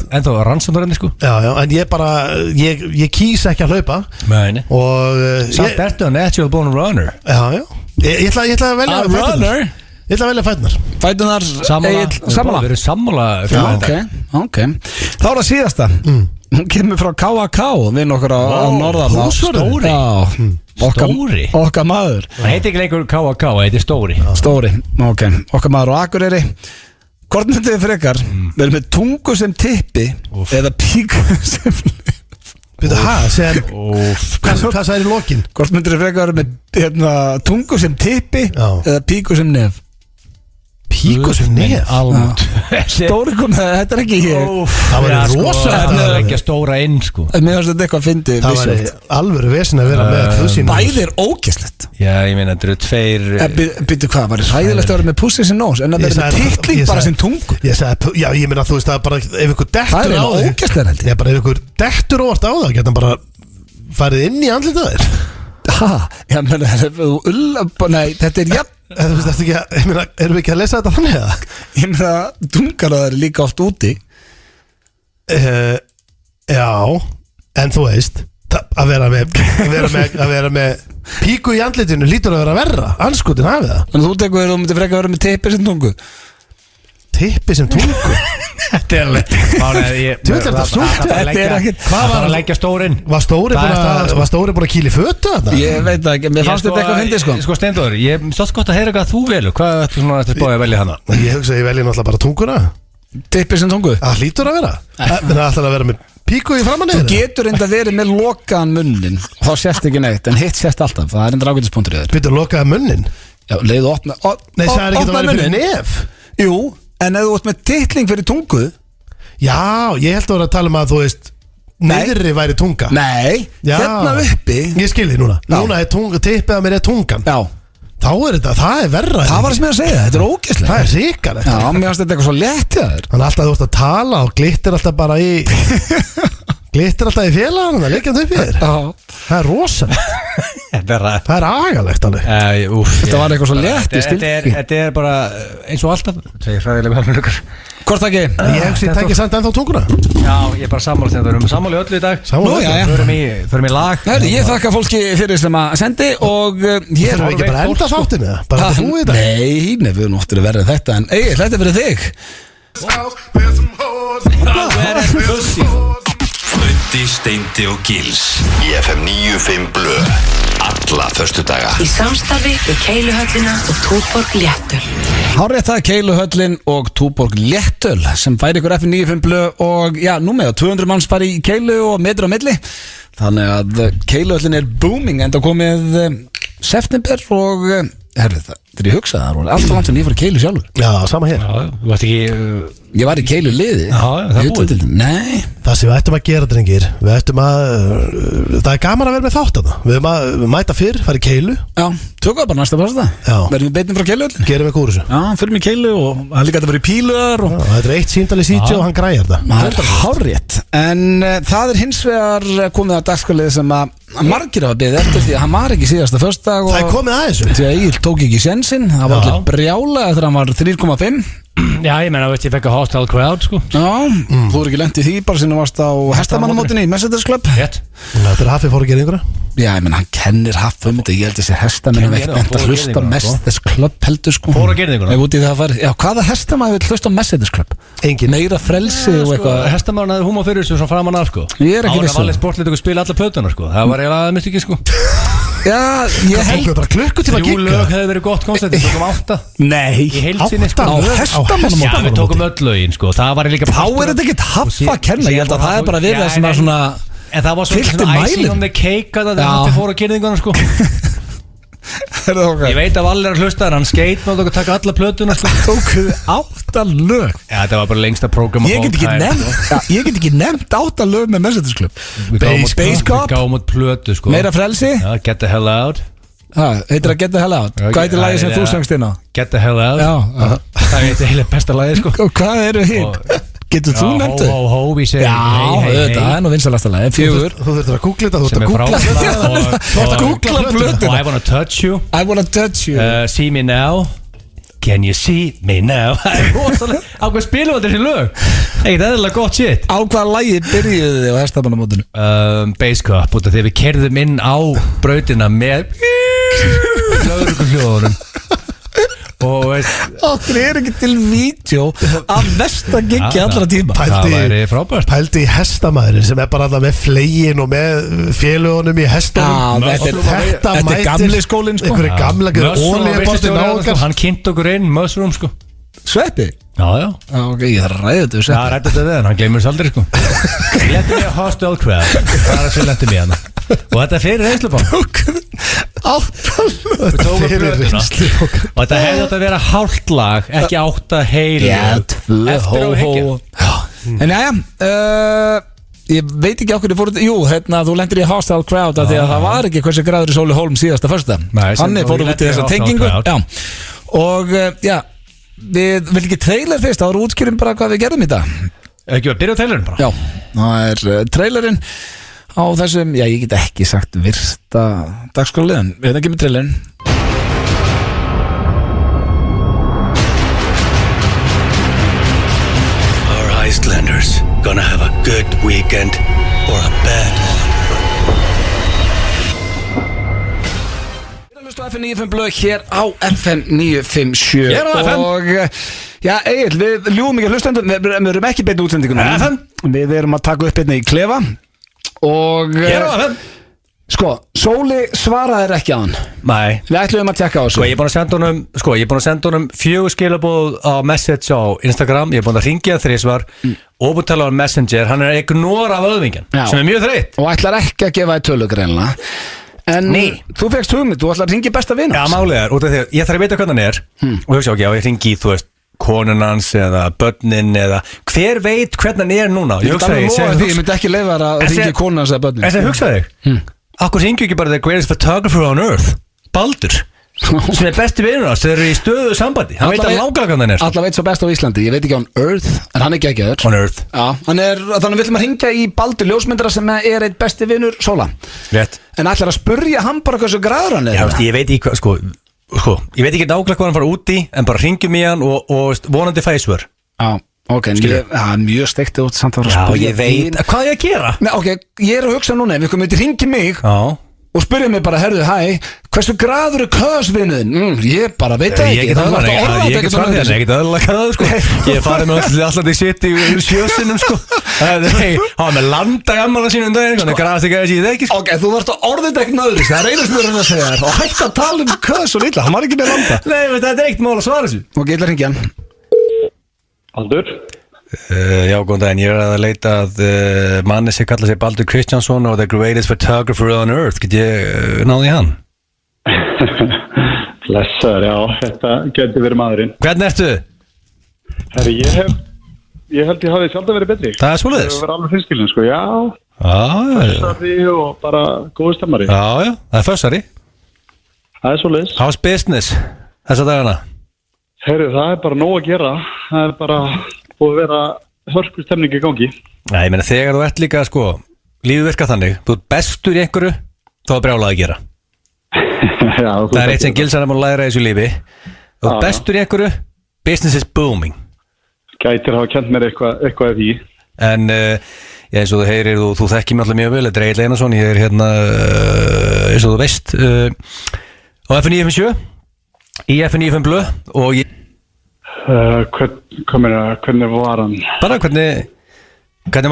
En þá rannsóknarinn sko Já, en ég bara Ég kýs ekki að hlaupa Samt ertu a natural born runner Já Ég ætla að velja runner Ég ætla að velja fætunar Fætunar Sammála Við erum sammála Ok Þá er það síðasta Hún kemur frá KAK Vinn okkur á norðan Stóri Stóri Okkar maður Það heiti ekki lengur KAK, það heiti Stóri Stóri, ok Okkar maður á Akureyri Hvort myndið þið frekar Við erum með tungu sem tippi Eða píku sem Hvað sagði í lokin? Hvort myndir þið frekar með tungu sem tippi eða píku sem nef? Píku sem nef Stóri kona, þetta er ekki Það var rosa Það er ekki að stóra inn sko Mér finnst þetta eitthvað fyndi Það var alvöru vesen að vera með pussy nose. Bæði er ógeðslegt Já, ég meina, þetta eru tveir Býttu hvað, var það ræðilegt að vera með pussy sem nose en að vera með titling bara sem tungu Já, ég meina þú veist að bara ef ykkur dettur á þig ógeðslega held Já, bara ef ykkur dettur óvart á það geta hann bara farið inn í andlitið á þér Já, menn, nei, þetta er jafn Þú veist ekki að, ég meina, erum við ekki að lesa þetta þannig eða? Ég meina, tungar það er líka oft úti Já, en þú veist að vera með píku í andlitinu lítur að vera verra anskotin hafið það Þannig þú tekur þú myndir frekka að vera með tippi sem tungu Tippi sem tungu Þetta er alveg Þetta er ekkert Hvað var að leggja stórin? Var Stóri búin að kýla í fötu þarna? Ég veit ekki, mér fannst þetta eitthvað fyndið sko Sko Steindór, ég stótt gott að heyra hvað þú velur Hvað ættu svona eftir spóið að velja hana? Ég hugsa að ég velja náttúrulega bara tunguna Tippi sem tungu Það hlýtur að vera Það er alltaf að vera með píku í framann Þú getur enda verið með lokaðan munnin og þá sést ekki neitt, en hitt sést alltaf það er enda ágætispunktur í þér Býttu lokaða munnin? Já, leið og opna Nei, það er ekki að vera fyrir nef Jú, en ef þú ert með titling fyrir tungu Já, ég held að vera að tala um að þú veist Neðri væri tunga Nei, Já. hérna uppi Ég skilði núna Núna er tippið að mér er tungan Já, Þá er þetta, það er verra það var sem ég að segja, þetta er ógeðslega Það er ríkalegt Já, mér finnst þetta eitthvað svo létt hjá þér Þannig alltaf þú ert að tala og glittir alltaf bara í Glittir alltaf í félagann Það leikjandi upp í þér Já, Það er rosalegt Það er agalegt alveg þetta var eitthvað svo létt, ég skildi Þetta er bara eins og alltaf Segir hræðilega með hlugur Hvort ekki? Ég hugsi ég tekið samt ennþá tunguna Já, ég er bara sammála þegar við erum sammála í öllu í dag Nú, já, já. Förum í lag Nei, ég þakka fólki fyrir sem að sendi og ég Þurfum við ekki bara að enda þáttinu Bara að þú í þetta Nei, við erum oftur að verða þetta en Egil, þetta er fyrir þig Böddi, Steindi og Gils Í FM 95 Blö Alla föstudaga Í samstarfi við Keiluhöllina og Túborg Léttöl. Hárrétt það Keiluhöllin og Túborg Léttöl sem færi ykkur FM 95 Blö og já, nú með 200 manns fari í Keilu og metri á milli þannig að Keiluhöllin er booming en það komið september og herrið það, þegar ég hugsaði það var alltaf langt sem ég fór í Keilu sjálfur Já, sama hér Þú varst ekki Ég var í Keilu liði það er búið. Nei Það sem við ættum að gera, drengir Við ættum að Það er gaman að vera með þátt þarna Við ættum að mæta fyrr, fara í Keilu Já, tökum við bara næsta pása Já. það Verðum við beitin frá Keiluhöllin Gerum við úr þessu Já, fyrir mig Keilu og það er líka að vera í píluðar og Þetta er eitt síndal í sítju og hann græjar það það er hárrétt En það er hins vegar komið að dagskvælið sem að margir hafa beðið eftir því að hann var ekki síðasta föstudag Það er komið að þessu Því að Egil tók ekki sénsinn Það var allir brjála eftir að hann var 3,5 Já, ég menna, ég fekk að hostile crowd, sko Já, þú er ekki lent í því bara sem þú varst á hestamannamótinni í Messages Club Rétt Þetta er Hafi fór að gera yngra Já, ég menn, hann kennir Haffum þetta Ég held þessi hestamenn Kennir veitt það, enda fór að hlusta girðinguna, Messages Club heldur sko Fór að girðinguna? Ef út í það að fara Já, hvaða hestamenn vil hlusta á Messages Club? Engin Meira frelsi og eitthvað Hestamárn hafði húma fyrir þessu svona framan af, sko Ég er ekki viss um. Valið sportlið og spila alla plötuna, sko Það var eiginlega aðeins ekki, sko Já, ég held Tókum við bara klukkutíma að 3 lög gigga hefði verið gott koncept Við tókum 8 Nei í heild sinni, sko Á hestamannamóti Já, við tókum öll lögin, sko Það var líka Þá er þetta ekkert Haffa að kenna Ég held að það er bara við það sem er svona En það var Fyllti svona icing mælinn. on the cake að Já. það fór að girðinguna, sko Ég veit að Valli er að hlusta Hann skeit með okkur taka alla plötuna, sko Tókuðu 8 lög Já, þetta var bara lengsta prógram Ég get ekki nefnt 8 lög með Messages Club Base Cop Við gáum út plötu, sko Meira frelsi Já, Get the hell out Heitir það Get the Hell Out Já, Hvað heitir lagið sem já. þú söngst inn á? Get the hell out Já Það er þetta heila besta lagið, sko Og hvað eru hinn? Getur þú nefnt þau? Ho, ho, ho, við segjum Já, það er nú vinsalasta lagið 4 Þú þurftir að googla þetta Þú Sem þurftir er að googla frábært Þú ert að googla Og plötuna I wanna touch you I wanna touch you See me now Can you see me now Það er rosalega Á hvað spilum við þessi lög? Ekkert eðlilega gott shit Á hvaða lagi byrjuðu þið á hestamannamótinu? Base Cup Út af því við kerðum inn á brautina með lögurhljóðunum Og veist Okkur er ekki til vídeo af versta giggi allra tíma Það væri frábært Pældi í hestamæðurinn sem er bara alltaf með flegin og með félugunum í hestunum Þetta er gamli skólinn sko Einhverju gamla Mushroom olíuboltinn á okkar Hann kynnt okkur inn Mushroom, sko Sveppi? Já, Ok, ég þarf að ræða þetta við Já, Sveppi rætti þetta við hann, hann gleymur þess aldrei sko Ég lendi mig að hostile crowd Það sem lendi mig hana Og þetta er fyrir reynslupokk Við tókum blöðuna Og þetta hefði átt að vera hálft lag Ekki 8 heil tvö, hó En ég veit ekki okkur Jú, þú lendir í hostile crowd Því að það var ekki hversu graður í Sóli Hólm síðasta föstudag Þannig fórum við til þessa tengingu Og við vil ekki trailer fyrst, þá erum útskýrum bara hvað við gerðum í dag. Ekki að byrja á trailerin bara? Já, það trailerin á þessum, ég get ekki sagt virta dagskráliðan. Við hefum ekki með trailerin. Are Icelanders gonna have a good weekend or a bad one? FM 95 blöð hér á FM 957 Hér á FM. Og Egil, við ljúum ekki hlustendum. Við erum ekki beint útsendingunum FM. Við erum að taka upp einnig í klefa. Og Hér á FM. Sko, Sóli svaraði ekki á hann. Nei. Við ætlum að tjekka á þessu. Ég er búin að senda honum 4 skilaboð á message á Instagram. Ég er búin að ringja 3 svar og búin að tala á Messenger. Hann er ignora vöðvingin sem er mjög þreytt. Og ætlar ekki að gefa þér tölu greinlega. En þú fegst hugmynd, þú ætlar að ringi besta vinn. Já, málið er, út af því að ég þarf að vita hvernig hann er og hugsa, ég ringi í, þú veist, konun hans eða börnin eða hver veit hvernig hann er núna. Ég myndi ekki leyfa þér að ringi konun hans eða börnin. En sem hugsaði þig, akkur ringi ekki bara the greatest photographer on earth, Baldur, sem er besti vinnur hans, þeir eru í stöðu sambandi. Hann veit að nákvæmlega hvernig hann er. Alla veit svo best á Íslandi, ég veit ekki on earth, en hann er geggjaður. On earth. Já, þannig við ætlum að ringa í Baldur ljósmyndara sem er eitt besti vinnur Sóla. Rétt. En ætlar að spurja hann bara hversu graður hann er. Já, ég veit ekki hvað, ég veit ekki nákvæmlega hvað hann fara út í, en bara ringjum í hann og vonandi fæsvör. Já, ok, en mjög steiktið út samt að fara að spurja. Já, ég veit, hvað er ég að gera? Nei, ok, ég er að hugsa núna, við komum til ringi mig. Já. Og spyrja mig bara, herðu, hversu graður er kösvinnuðin? Ég bara veit það ekki. Ég get öðrulega graður, sko. Ég er farið með allar því sitt í sjösinum, sko. Það var með landa í ammala sínum daginn, þannig graðast ekki að ég það ekki, sko. Ok, þú vart að orðið ekki nöðrist, það er einast mjög að segja þér. Og hægt að tala kös og lilla, hann var ekki með landa. Nei, þetta er eitt mál að svara þessu. Ok, ég ætla að hringja hann. Baldur? Já, góðan daginn, ég er að leita að manni sem kallar sig Baldur Kristjánsson og the greatest photographer on earth. Get ég náði hann? Blessaður, já, þetta getur verið maðurinn. Hvernig ertu? Herri, ég held ég hafi sjálf verið betri. Það er svoleiðis? Það var alveg hinskilin, sko, já. Fössari og bara góði stemmari. Já, það er fössari. Það er svoleiðis. How's business þessa dagana? Herri, það er bara nóg að gera. Það er bara búið að vera hörku stemning í gangi. Nei, ég meina þegar þú ert líka, sko, lífið virka þannig, þú ert bestur í einhverju, þá er brjálað að gera. Já, það er eitt sem Gilsar er múin að læra í þessu lífi. Þú ert bestur í einhverju, business is booming. Gætir hafa kent mér eitthvað af því. En eins og þú heyrir, þú þekkir mig alltaf mjög vel, þetta er Egil Einarsson, ég er hérna, eins og þú veist, á F957, í F95 blöð og ég... Hvernig var hann? Bara hvernig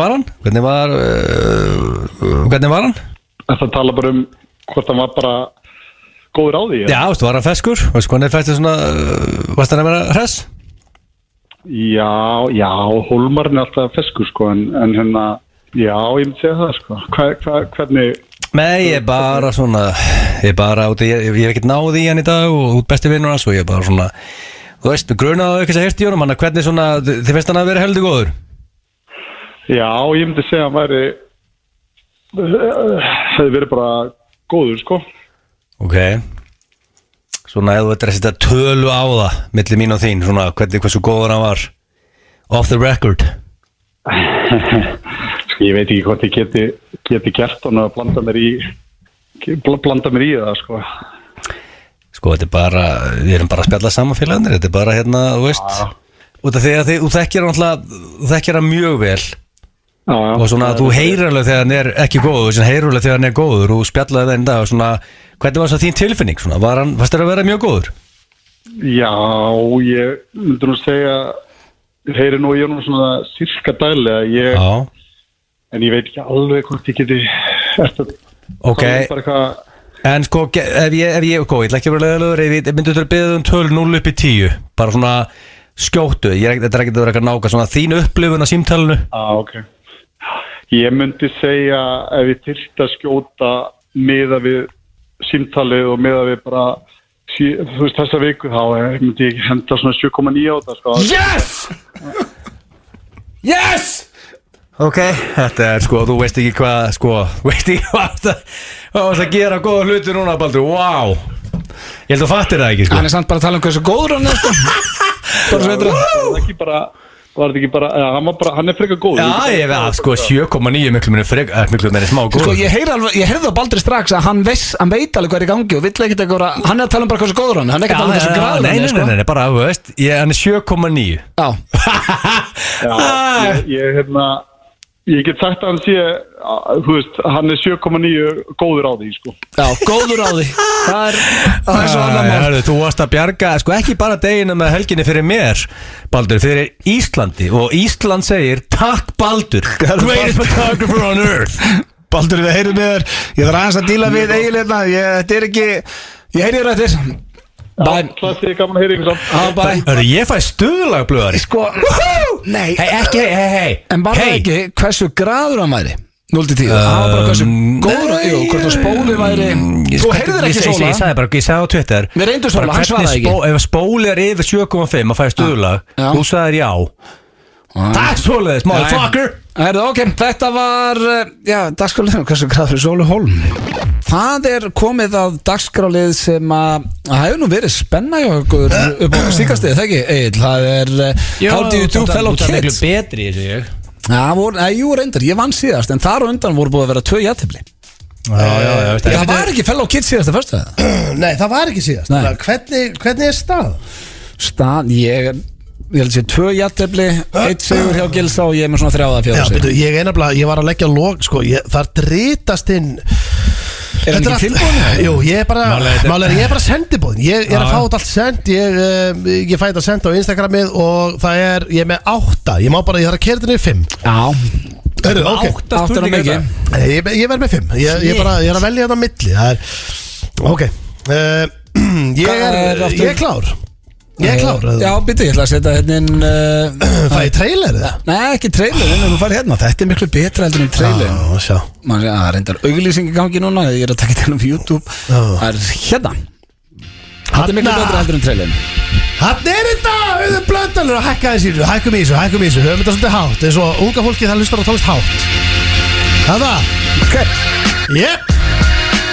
var hann? Hvernig var hann? Það tala bara hvort hann var bara góður á því. Já, þú var hann feskur? Veistu hvernig fætti svona, varst hann að vera hress? Já, Hólmarinn er alltaf feskur, sko, en hérna, já, ég myndi segja það, sko. Hvernig... Nei, ég bara svona, ég hef ekkert náði í hann í dag og út besti vinnur hans og ég bara svona... Þú veist, grunaðu ekki að hérst í honum, hann að hvernig svona, þið finnst hann að vera heldur góður? Já, ég myndi segja að hann hefði verið bara góður, sko. Ok. Svona, ef þú veitir að setja tölu á það, milli mín og þín, svona, hversu góður hann var? Off the record. Sko, ég veit ekki hvort ég geti gert hann að blanda mér í það, sko. Sko, þetta er bara, við erum bara að spjalla saman félagarnir, þetta er bara hérna, þú veist, út af því að þú þekkir hann mjög vel og svona, þú heyrir alveg þegar hann er ekki góður, sem heyrir alveg þegar hann er góður og spjallaði það einn dag og svona, hvernig var það þín tilfinning, svona, varst þér að vera mjög góður? Já, ég myndi nú segja, heyri nú ég nú svona sirka dælega, en ég veit ekki alveg hvort ég geti eftir að En sko, ef ég ætla ekki að vera leiðilegur, ef ég myndi að beða 12-0 upp í 10, bara svona skjóttu, þetta er ekki að vera eitthvað náka svona þín upplifun á símtalinu. Ok. Ég myndi segja ef ég þyrfti að skjóta miða við símtalið og miða við bara þú veist þessa viku þá myndi ég henda svona 7,9 á þetta sko. Yes! Ok, þetta er sko, þú veist ekki hvað það gera góða hluti núna, Baldur, wow. Ég held að fattir það ekki, sko. Hann er samt bara að tala um hversu góður hann er, sko. Bara svo eitthvað. Var þetta ekki bara, hann er frekar góð. Já, ég veit að, sko, 7,9 miklu meiri smá góð. Sko, ég heyrði á Baldri strax að hann veit alveg hvað er í gangi og vill ekkert eitthvað, hann er að tala um bara hversu góður hann er ekki að tala um hversu gráður hann er, sko. Nei, bara, þú veist, hann er 7,9. Já. Ég get sagt að hann sé, þú veist, hann er 7,9 góður á því, sko. Já, góður á því. Það er svo annar mál. Þú varst að bjarga, sko, ekki bara degina með helginni fyrir mér, Baldur, fyrir Íslandi. Og Ísland segir, takk Baldur, greatest photographer on earth. Baldur, við heyrum með þér. Ég þarf aðeins að díla við eiginleirna. Þetta er ekki, ég heyri þér eftir. Klassi, gaman að heyra ykkur Ég fæ stuðlagblöðari. Sko, nei. Hei. En bara ekki hversu graður hann væri 0-10. Það var bara hversu góður. Jú, hvort þú spóli væri. Þú heyrðir ekki Sóla. Ég sagði á Twitter. Við reyndum Sóla, hann svaraði ekki. Ef spóli er yfir 7,5 að fæ stuðlag, þú sagðir já. Það er svoleiðis, motherfucker. Ok, þetta var dagskráliðin, hversu graður Sólu Hólm. Það er komið að dagskrálið sem að hefur nú verið spenna hjá okkur upp á síkastið, það ekki, Egill? Það er How do you do fellow kids? Það er miklu betri, þessu ég. Jú, reyndar, ég vann síðast, en þar og undan voru búið að vera 2 jafntefli. Já, það var ekki fellow kids síðast að fyrsta. Nei, það var ekki síðast. Hvernig er stað? Ég held að sé 2 jafntefli, 1 sigur hjá Gilsa og ég er með svona 3-4 sigur. Ég var að leggja log, sko, þar drítast inn. Er hann ekki tilbúin? Jú, ég er bara sendibúin. Ég er að fá þetta allt send. Ég fæ þetta send á Instagramið og ég er með 8. Ég þarf að keyra þetta niður 5. Já. 8 spurningar. Ég verð með 5. Ég er að velja þetta á milli. Ok. Ég er klár. Já, býttu, ég ætla að setja hérna inn Það er trailerið? Nei, ekki trailerið, þú farið hérna. Þetta er miklu betra heldur en trailerið. Það er reyndar auglýsing í gangi núna. Ég er að taka þetta á YouTube. Það er hérna. Þetta er miklu betra heldur en trailerið. Þetta er þetta, auðvitað blöndalur að hækka þessu. Hækkum í þessu, höfum þetta svolítið hátt. Eins og unga fólki það hlustar á tónlist hátt. Það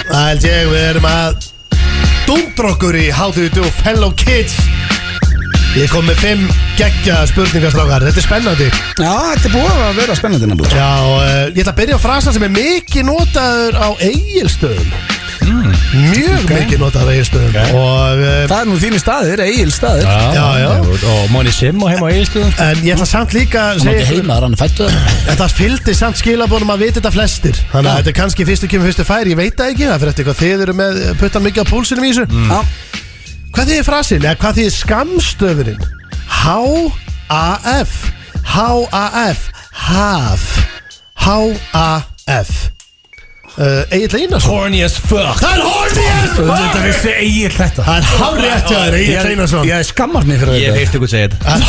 Það held ég, við erum að dundra okkur í How do you do fellow kids. Ég kom með 5 geggja spurningarstrákar. Þetta er spennandi. Já, þetta er búið að vera spennandi nefnilega. Já, ég ætla að byrja á frasa sem er mikið notaður á Egilsstöðum. Mjög mikið notaður á Egilsstöðum. Það er nú þínir staðir, Egilsstaðir. Já. Og Móni Sim og heima á Egilsstöðum. En ég ætla samt líka að segja heima, hann er fættur. En það fylgdi samt skilabónum að vita þetta flestir. Þannig að þetta er kannski fyrstu kemur fyrstu fær. Ég veit það ekki, það fyrir eftir hvað þið eru með puttan mikið á púlsinum í þessu. Hvað þýðir frasin? Eða hvað þýðir skammstöfunin? H-A-F H-A-F H-A-F Egill Einarsson. Horny as fuck. Það er horny as fuck. Þetta vissi Egill þetta. Það er hárrétt hjá þér, Egill Einarsson. Ég skammar mig fyrir þetta. Ég heyrti ykkur segja þetta. Það er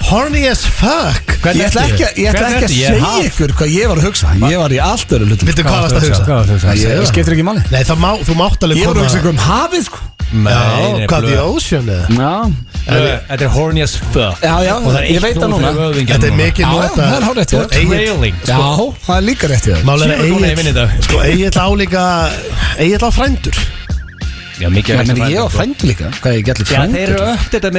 horny as fuck. Ég ætla ekki að segja ykkur hvað ég var að hugsa. Ég var í allt öru hlutum. Vittu hvað varst að hugsa? Það skiptir ekki máli. Nei, þú mátt alveg koma. Ég var að hugsa ykkur hafið, sko. Já, hvað the ocean eða? Já. Þetta er horny as fuck. Já, ég veit það núna. Þetta er mikið nota. Það er hár rétt hjá þér. Trailing. Já, það er líka rétt hjá þér. Mál er að Egill á líka Egill á frændur. Já, mikið að ég á frændur líka. Hvað ég gætli frændur? Já, þeir eru öll þetta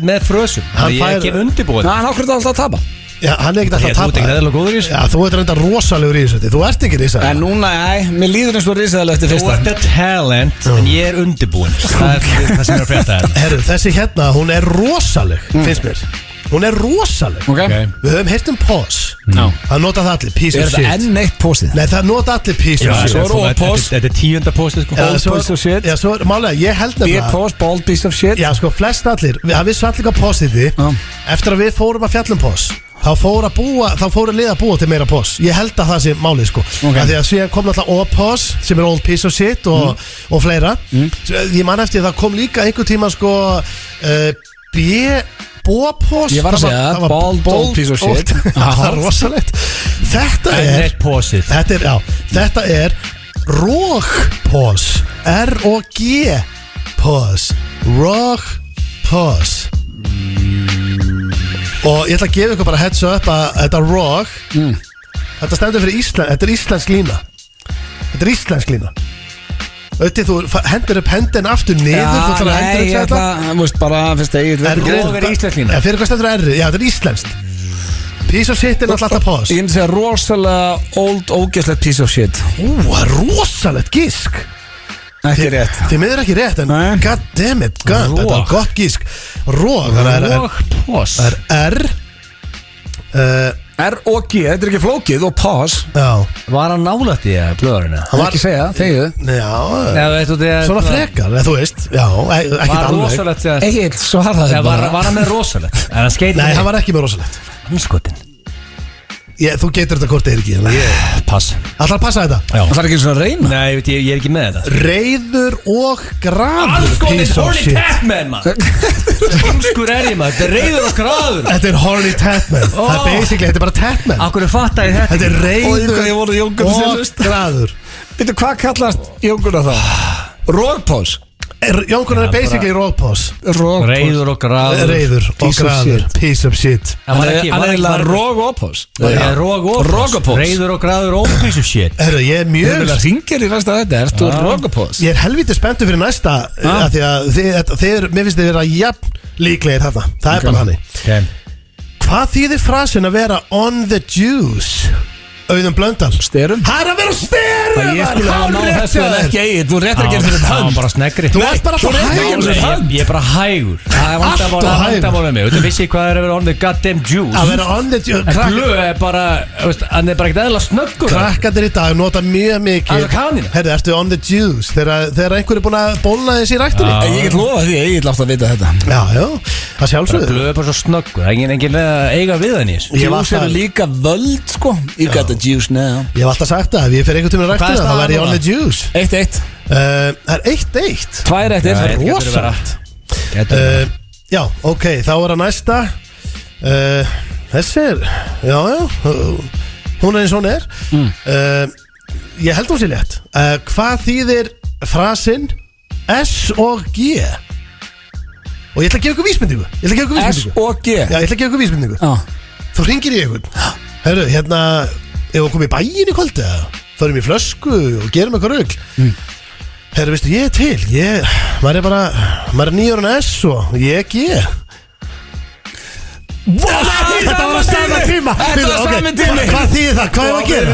með frösum. Ég er ekki undirbúin. Hann ákveður alltaf að tapa. Já, hann er ekkert alltaf að tapa. Þú ert ekki eðlilega góður í þessu. Já, þú ert reynda rosalegur í þessu. Þú ert ekki risaðilega. En núna, mér líður eins og risaðilega eftir fyrsta. Þú ert að talent, en ég er undirbúin. Það er það sem er að frétta þér. Herru, þessi hérna, hún er rosaleg, finnst mér. Hún er rosaleg. Við höfum heyrt pause. Það nota það allir, piece of shit. Er þetta enn eitt postið? Nei, það nota allir piece of shit. Svo er all pause. Þetta er 10. postið, sko. All piece of shit. Já, svo er málega, ég held nefnilega. Be pause, bald piece of shit. Já, sko, flest allir. Það vissu allir hvað postið þið. Eftir að við fórum að fjalla pause, þá fóru lið að búa til meira pause. Ég held að það sé málið, sko. Því að síðan kom náttúrulega all pause, sem er old piece of shit og fleira. Ég man eftir það kom líka einhver tíma, sko, Bópós. Ég var að segja, bald piece of shit. Það er rosalegt. Þetta er Rógpós. R-O-G Pós. Rógpós. Og ég ætla að gefa ykkur bara heads up að þetta róg þetta stendur fyrir Ísland. Þetta er íslensk lína. Ötti, þú hendur upp hendin aftur niður. Þú ætlar að hendur upp þetta. Þú veist bara, fyrst að ég róg er íslensk lína. Fyrir hvað stendur R? Já, þetta er íslenskt. Piece of shit er alltaf pós. Ég myndi segja rosalega old, ógeðslegt piece of shit. Rosalegt gísk. Ekki rétt. Þið miður ekki rétt, en god damn it, þetta er gott gísk. Róg, Rógpós. Það er R-O-G, þetta er ekki flókið og pause. Já. Var hann nálægt í blöðurinn? Hann var ekki segja, þegju. Já, svona frekar, þú veist. Já, ekki var rosalegt. Egil, svarðaði bara. Var hann með rosalegt? Nei, hann var ekki með rosalegt. Skotin. Þú getur þetta kortið ekki. Pass. Ætlar að passa þetta? Já. Það er ekki svona að reyna. Nei, ég er ekki með þetta. Reiður og graður. Piece of shit. Tapman, maður. Skumskur er ég, maður. Þetta er reiður og graður. Þetta er horny Tapman. Það er basically, þetta er bara Tapman. Akkur er fatt að þetta. Þetta er reiður og graður. Veitu hvað kallast Jónguna þá? Rógpós. Jónkunar er basically rógpós. Reiður og graður. Piece of shit. Hann er eiginlega rógopós. Rógopós. Reiður og graður og piece of shit. Ég er mjög Þú vilja hringir í næsta þetta, ertu rógopós? Ég er helvítið spenntur fyrir næsta af því að mér finnst þið vera jafn líklegir þarna. Það er bara hannig. Hvað þýðir frasin að vera on the juice? Auðun Blöndal. Sterum. Það er að vera sterum. Ég skulle hafa náð þessu en ekki Egil. Þú réttir ekki fyrir Það var bara sneggri. Þú ert bara hægur. Ég er bara hægur. Það er vandamál með mig. Þú vissi hvað er að vera on the goddamn juice. Að vera on the juice. Blöð er bara, hann er bara ekkert eðla snöggur. Krakkarnir í dag nota mjög mikið. Alveg kanina. Herðu, ertu on the juice þegar einhver er búin að bólna þessi í ræktinni? Ég get lofa því Egil átt að vita þetta. Já, það sjálfsögðu. Blöð er bara svo snöggur. Það er engin eiga við hann í þessu. Juice eru líka völd sko. You got the juice now. Ég hef alltaf sagt það, ef ég fer einhvern tíma í ræktina þá verð ég on the juice. 1-1. Það er 1-1. 2 réttir. Það er rosalegt. Já, ok, þá er að næsta. Þessi er, já, hún er eins og hún er. Ég held hún sér létt. Hvað þýðir frasin S og G? Og ég ætla að gefa ykkur vísbendingu. S og G. Já, ég ætla að gefa ykkur vísbendingu. Þú hringir í einhvern. Herru, hérna, ef við komum í bæinn í kvöldi förum í flösku og gerum eitthvað rugl. Herru, veistu, ég er til. Maður er 9 ára S og ég er G. Þetta var að sama tíma. Hvað þýðir það? Hvað er að gera?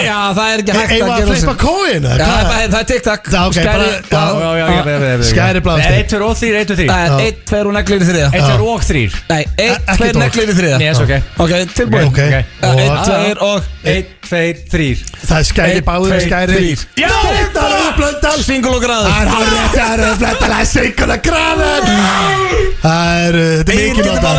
Já, það er ekki hægt að gera. Eða að flippa kóin? Það er TikTok. Skæri bláðstig. 1, 2 og 3, 1 og 3. 1, 2 og neglir í 3. 1, 2 og 3. Nei, 1, 2 neglir í 3. Yes, ok. Ok, tilbúin. 1, 2 og 1, 2, 3. Það er skæri báður, skæri. Já! Blöndal. Single og graður. Það er hárið, Blöndal. Það er single og graður. Þetta er mikið nota.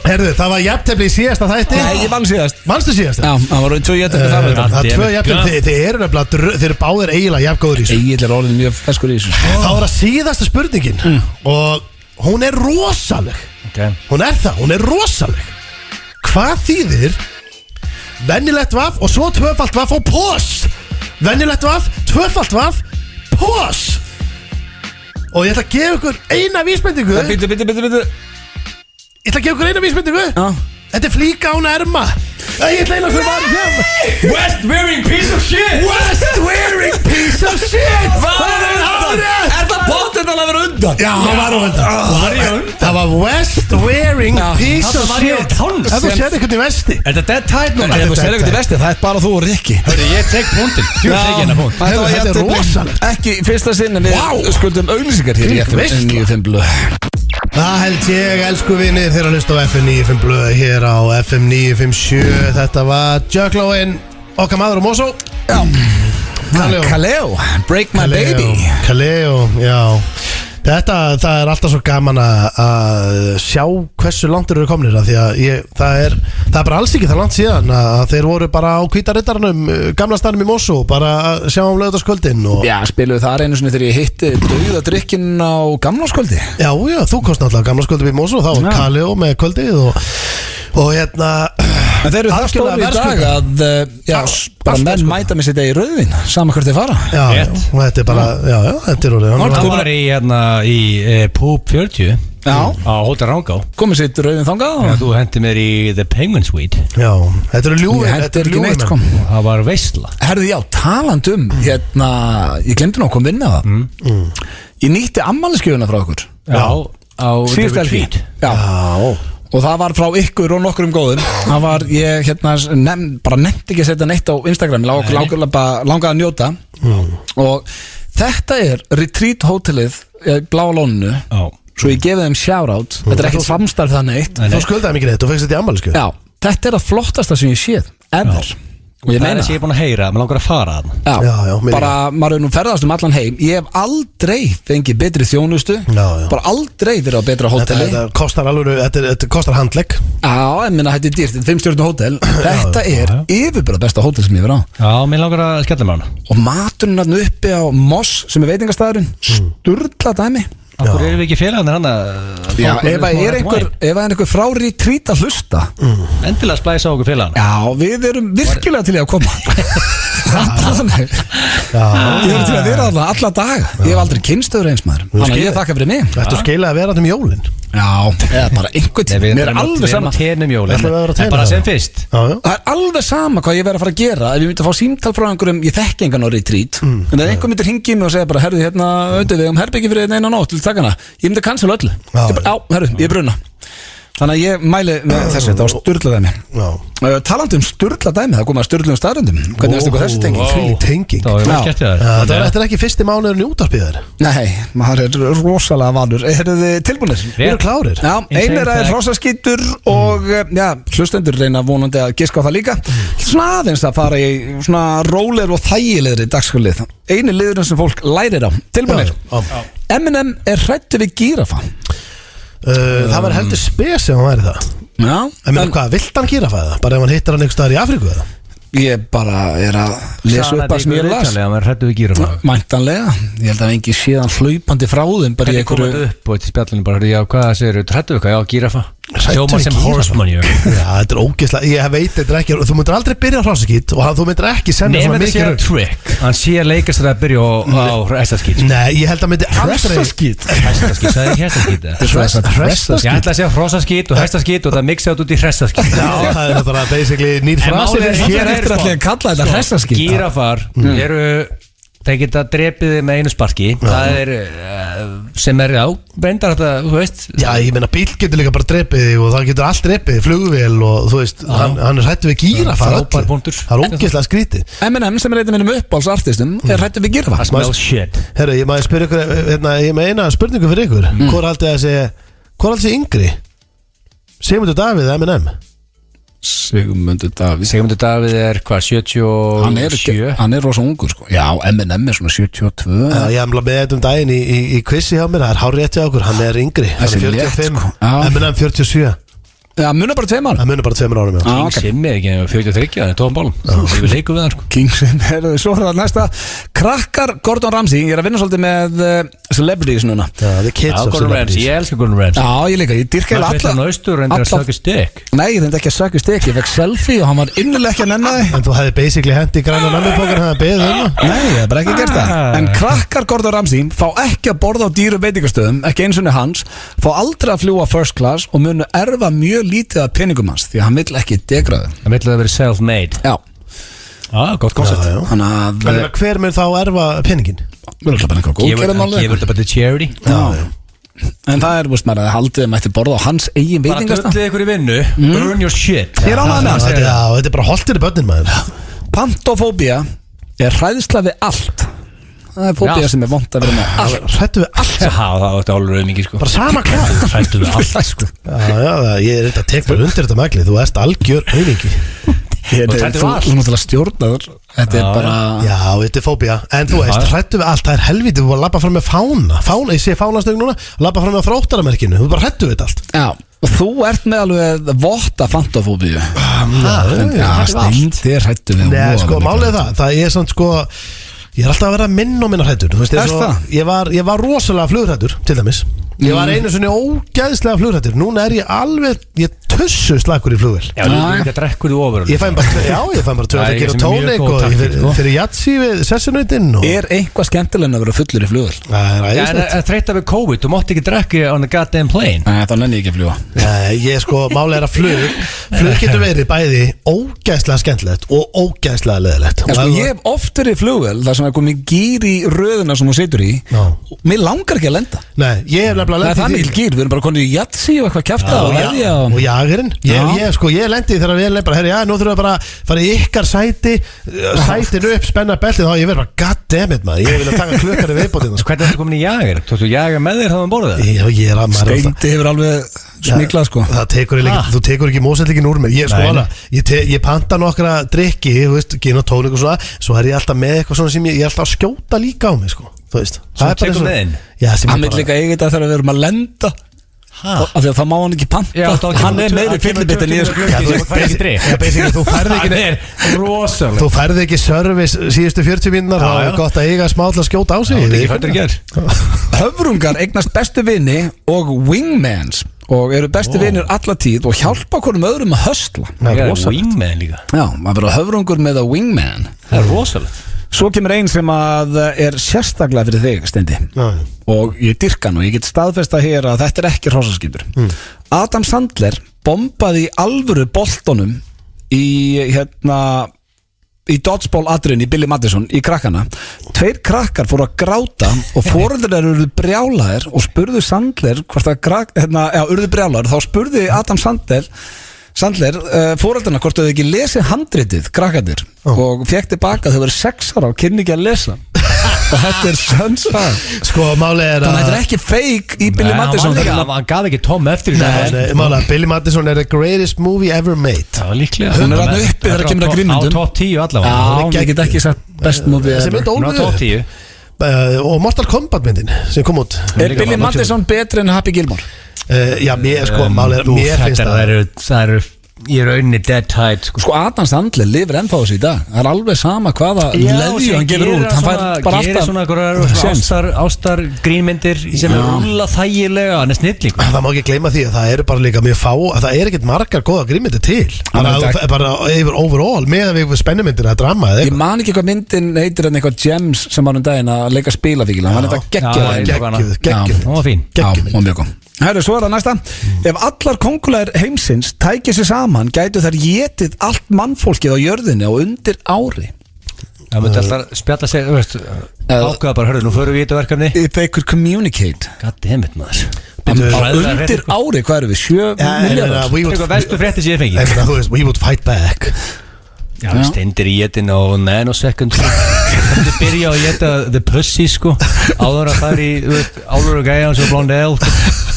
Herðu, það var jafntefli í síðasta þætti. Nei, ég vann síðast. Vannstu síðast? Já, það voru 2 jafntefli þar. Það er 2 jafntefli. Þið eru báðir eiginlega jafngóður í þessu. Egil er orðin mjög feskur í þessu. Þá er það síðasta spurningin. Og hún er rosaleg. Hún er það, hún er rosaleg. Hvað þýðir venjulegt vaff og svo tvöfalt vaff og pós? Venjulegt vaff, tvöfalt vaff, pós. Og ég ætla að gefa ykkur eina vísbendingu. Bitu. Ég ætla að gefa ykkur eina vísbendingu. Þetta er flíka án erma. Ég ætla eina fyrir varum fjárm. West wearing piece of shit. West wearing piece of shit. Hvað er undan? Er það bóttinn að vera undan? Já, það var undan. Það var West wearing piece of shit. Ef þú sér eitthvað í vesti. Er þetta dead tight núna? Ef þú sér eitthvað í vesti, það er bara þú og Rikki. Hörru, ég tek púntinn. Þú tek hérna púnt. Þetta er rosalegt. Ekki fyrsta sinn en við skuldum auglýsingar hér í FM 95 blöð. Það held ég, elsku vinir, þeir að hlusta á FM 95 blöð hér á FM 957. Þetta var Jöklóin, okkar maður og Mosó. Já, Kaleo, Break My Baby. Kaleo, já. Það er alltaf svo gaman að sjá hversu langt þeir eru komnir því að það er bara alls ekki það langt síðan að þeir voru bara á hvíta riddaranum gamla staðnum í Mosó bara að sjá laugardagskvöldin Já, spiluðu það einu sinni þegar ég hitti dauðadrykkin á gamlarskvöldi Já, þú komst náttúrulega gamlarskvöldum í Mosó þá var Kaleo með kvöldið og hérna En þeir eru það stóri í dag að bara menn mæta með sitt í rauðvin sama hvert þeir fara Já, þetta er bara, þetta er orðið Hann var í Púp 40 á Hótel Rangá Komið sitt rauðvin þangað Þú hendi mér í The Penguin Suite Já, þetta eru ljúfin Þetta er ekki neitt kom Það var veisla Herðu, já, talandum ég glemdi nú að koma inn að það Ég nýtti ammælisgjöfuna frá okkur Já, á Síðustu helgi Já Og það var frá ykkur og nokkurum góðum Það var, ég bara nefndi ekki að setja neitt á Instagram Langaði að njóta Og þetta er Retreat Hotelið Bláa Lóninu Svo ég gefið þeim shoutout Þetta er ekkert samstarf það neitt Þú skuldaði mikið neitt og fegst þetta í ammælisgjöf Já, þetta er að flottasta sem ég séð Ever Og ég meina það ég er búin að heyra, maður langar að fara að Já, bara, maður er nú ferðast allan heim Ég hef aldrei fengið betri þjónustu Bara aldrei verið á betra hóteli Þetta kostar alveg, þetta kostar handlegg Já, ég minna, þetta er dýrt, þetta er 5 stjörnu hótel Þetta er yfirbyrða besta hótel sem ég verið á Já, mér langar að skella með hana Og maturinn hann uppi á Moss sem er veitingastæðurinn Sturla dæmi Akkur erum við ekki félagarnir hann Já, ef það er einhver frá Retreat að hlusta Endilega splæsa á okkur félagarna Já, við erum virkilega til að koma Þannig Ég er til að vera alla dag Ég hef aldrei kynstöður eins maður Þannig að ég þakka fyrir mig Þetta skeilaði að vera um jólin Já, eða bara einhvern tíma Mér er alveg sama En bara sem fyrst Það er alveg sama hvað ég verið að fara að gera Ef ég myndi að fá símtal frá einhverjum Ég þekki engan á Retreat En ef einhver myndir hringja mig og segja bara Herðu, hérna, auðvitað við herbyggi fyrir eina nótt Til takana Ég myndi cancela öllu herðu, ég bruna Þannig að ég mæli með þessu, þetta var sturla dæmi Talandi sturla dæmi, það kom að sturla staðröndum Hvernig veist ykkur þessi tenging? Fylg tenging Þetta er ekki fyrsti mánuðurinn í útvarpið þér Nei, maður er rosalega vanur Eru þið tilbúinir? Við erum klárir Já, einir er hrosaskítur og hlustendur reyna vonandi að giska á það líka Svona aðeins að fara í svona rólegri og þægilegri dagskvölið Einu liðurinn sem fólk lærir á Tilbúinir Eminem er hræddur við gíraffa Það var heldur spes ef hann væri það Já En mér hvað, vilt hann gíraffa það? Bara ef hann hittar hann einhver staðar í Afríku eða? Ég bara er að lesa upp að sem ég las Mæntanlega Ég held að engi séðan hlaupandi frá þeim bara í einhverju komið upp og eitt í spjallinu bara já, hvað segir þú, hrættu við hvað, já, gíraffa Hljómar sem horseman Já, þetta er ógeðslega, ég veit þetta er ekki Þú myndir aldrei byrja á hrossakít og þú myndir ekki senda svona mikið Nefnir trick Hann sé að leikast að byrja á hestaskít Nei, ég held að myndi aldrei Hestaskít Hestaskít, sagði ekki hestaskít Ég ætla að segja hrosaskít og hestaskít og það mixaði út í hestaskít Já, það er þetta basically nýr frasi Hér eftir að kalla þetta hestaskít Gírafar eru þeir geta drepið þig með einu sparki það er sem er brendar þetta, þú veist Já, ég meina bíl getur líka bara drepið þig og það getur allt drepið, flugvél og þú veist, hann er hrættur við gíraffa frábær punktur Það er ógeðslega skrítið Eminem sem er einn af mínum uppáhaldsartistum er hrættur við gíraffa Smells shit Herru, ég maður spyrja ykkur, ég með eina spurningu fyrir ykkur Hvor haldið þessi yngri? Sigmundur Davíð eða Eminem? Sigmundur Davíð er hvað, 77? Hann er rosa ungur sko Já, Eminem er svona 72 Ég hafði með þetta daginn í quizi hjá mér Það er hár rétt hjá okkur, hann er yngri Hann er 45, Eminem 47 Já, munur bara 2 árum Það munur bara 2 árum King Sim er ekki 43, það er tóðan bálum Við leikum við hann sko King Sim, svo er það næsta Krakkar Gordon Ramsay, ég er að vinna svolítið með celebrities núna The kids of celebrities Ég elskar Gordon Ramsay Já, ég líka, ég dyrka alla Hvað fyrir austur reyndir að sökja stek? Nei, ég reyndi ekki að sökja stek, ég fekk selfie og hann var innilega ekki að nenna þig En þú hefði basically hendi græna nammipókar hann að beða Nei, ég hef bara ekki gert það En krakkar Gordon Ramsay fá ekki að borða á dýru veitingastöðum Ekki eins og hans Fá aldrei að fljúa first class og munu erfa mjög lítið af peningum hans Því að hann vill ekki degraðu Hann vill að það veri self-made Já Gott koncept Þannig að hver mun þá erfa peningin? Gefur þetta bara til charity En það er, veist maður, að haldið mætti borða á hans eigin veitingasta Bara drullið ykkur í vinnu Earn your shit Ég er ánægður með það Já, þetta er bara holtir í börnin maður Pantofóbía er hræðsla við allt Það er fóbía sem er vont að vera með allt Hrættu við allt Það átti álur auðmingi sko Bara sama hvað Hrættu við allt Já, ég er þetta tek bara undir þetta magli Þú ert algjör auðmingi Þú náttúrulega stjórnaður Þetta er bara Já, þetta er fóbía. En þú veist, hrættu við allt. Það er helvítið, þú var að labba fram með fána, ég sé fánastögn núna, labba fram með Þróttaramerkinu. Þú bara hrættu við þetta allt. Já, og þú ert með alveg votta fantafóbíu. Já, Steindi er hrættu við. Nei, sko, málið er það er samt sko, ég er alltaf að vera minna hrættur. Þú veist, ég var rosalega flughrættur, til dæmis. Ég var einu svona ógæðslega flughrættur. Núna er ég tussu slagur í flugvél. Já, þú drekkur þú ofur. Ég fæ bara 2 kíló tónik og fyrir jatsi við sessunautin. Er eitthvað skemmtilega að vera fullur í flugvél? Það er æðislegt. En þreytta við COVID, þú mátt ekki drekka on the goddamn plane. Nei, þá nenni ég ekki að fljúa. Nei, ég sko, máli er að flug getur verið bæði ógæðslega skemmtilegt og ógæðslega leðilegt. Sko, ég hef oft verið í flugvél þar sem er komið gír í röðuna sem þú situr í. Mér langar ekki að lenda. Nei, ég hef nefnilega lendið það er mikil gír, við erum bara konið í jatsi og eitthvað kjafta og jagerinn. Ég lendi þegar við erum bara, herri, nú þurfum við bara að fara í ykkar sætin upp, spenna beltið, þá ég verð bara, goddammit maður, ég vil að taka klukkari viðbótið. Hvernig er þetta komin í jager? Tókstu jager með þér þá borðið það? Já, ég er að maður Steindi hefur alveg smiklað sko. Þú tekur ekki mósætlikinn úr mér. Ég panta nokkra drikki, þú veist, gin og tónik og svona, svo er ég alltaf með eitthvað svona sem ég er alltaf að skjóta líka á mig sko. Þú veist, það er bara eins og hann vil líka eiga þetta þegar við erum að lenda af því að það má hann ekki panta. Hann er meiri fyllibit en ég sko. Þú færði ekki service síðustu 40 mínútur, það er gott að eiga smá til að skjóta á sig. Höfrungar eignast bestu vini og wingmans og eru bestu vinir alla tíð og hjálpa hverjum öðrum að höstla. Það er wingman líka. Já, maður verður höfrungur með að wingman. Það er rosalegt. Svo kemur einn sem að er sérstaklega fyrir þig, Steindi. Og ég dyrka hann og ég get staðfesta hér að þetta er ekki hrossaskýtur. Adam Sandler bombaði í alvöru boltonum í dodgeball atriðin í Billy Madison í krakkana. 2 krakkar fóru að gráta og foreldrar urðu brjálaðir og spurðu Sandler urðu brjálaðir, þá spurði Adam Sandler foreldrarna hvort þau ekki lesið handritið krakkarnir og fekk tilbaka þau verið 6 ára og kynni ekki að lesa og þetta er sönnsað. Sko, máli er að þannig að þetta er ekki fake í Billy Madison. Hann gaf ekki Tom eftir Nei, máli að Billy Madison er the greatest movie ever made. Það var líklega. Hún er alltaf uppi þegar kemur að grímyndum. Á top 10 allavega. Já, ég get ekki sagt best movie ever. Á top 10. Og Mortal Kombat myndin sem kom út. Er Billy Madison betri en Happy Gilmore? Já, mér finnst það eru í rauninni dead tide sko. Adam Sandler lifir ennþá þessu í dag. Það er alveg sama hvaða leðju hann gefur út. Hann fær bara alltaf ástar grínmyndir sem er rúlla þægilega. Hann er snilling. Það má ekki gleyma því að það eru bara líka mjög fá að það er ekkert margar góða grínmyndir til. Bara yfir overall með að við spennumyndir að drama. Ég man ekki hvað myndin heitir en eitthvað Gems sem var daginn að leika spilafíkila. Hann er þetta geggjuð. Herru, svo er það næsta. Ef allar kóngulær heimsins tækja sér saman gætu þær étið allt mannfólkið á jörðinni og undir ári. Það myndi alltaf spjalla sig ákveða bara, hörru, nú förum við í þetta verkefni. If they could communicate. Goddammit maður. Undir ári, hvað eru við? 7 milljarðar? Eitthvað vestu frétti sem ég fengi. We would fight back. Já, stendir í jetin á nanosecond. Það byrja á að jeta the pussy sko. Áður að fara í álur og gæja og Blondell.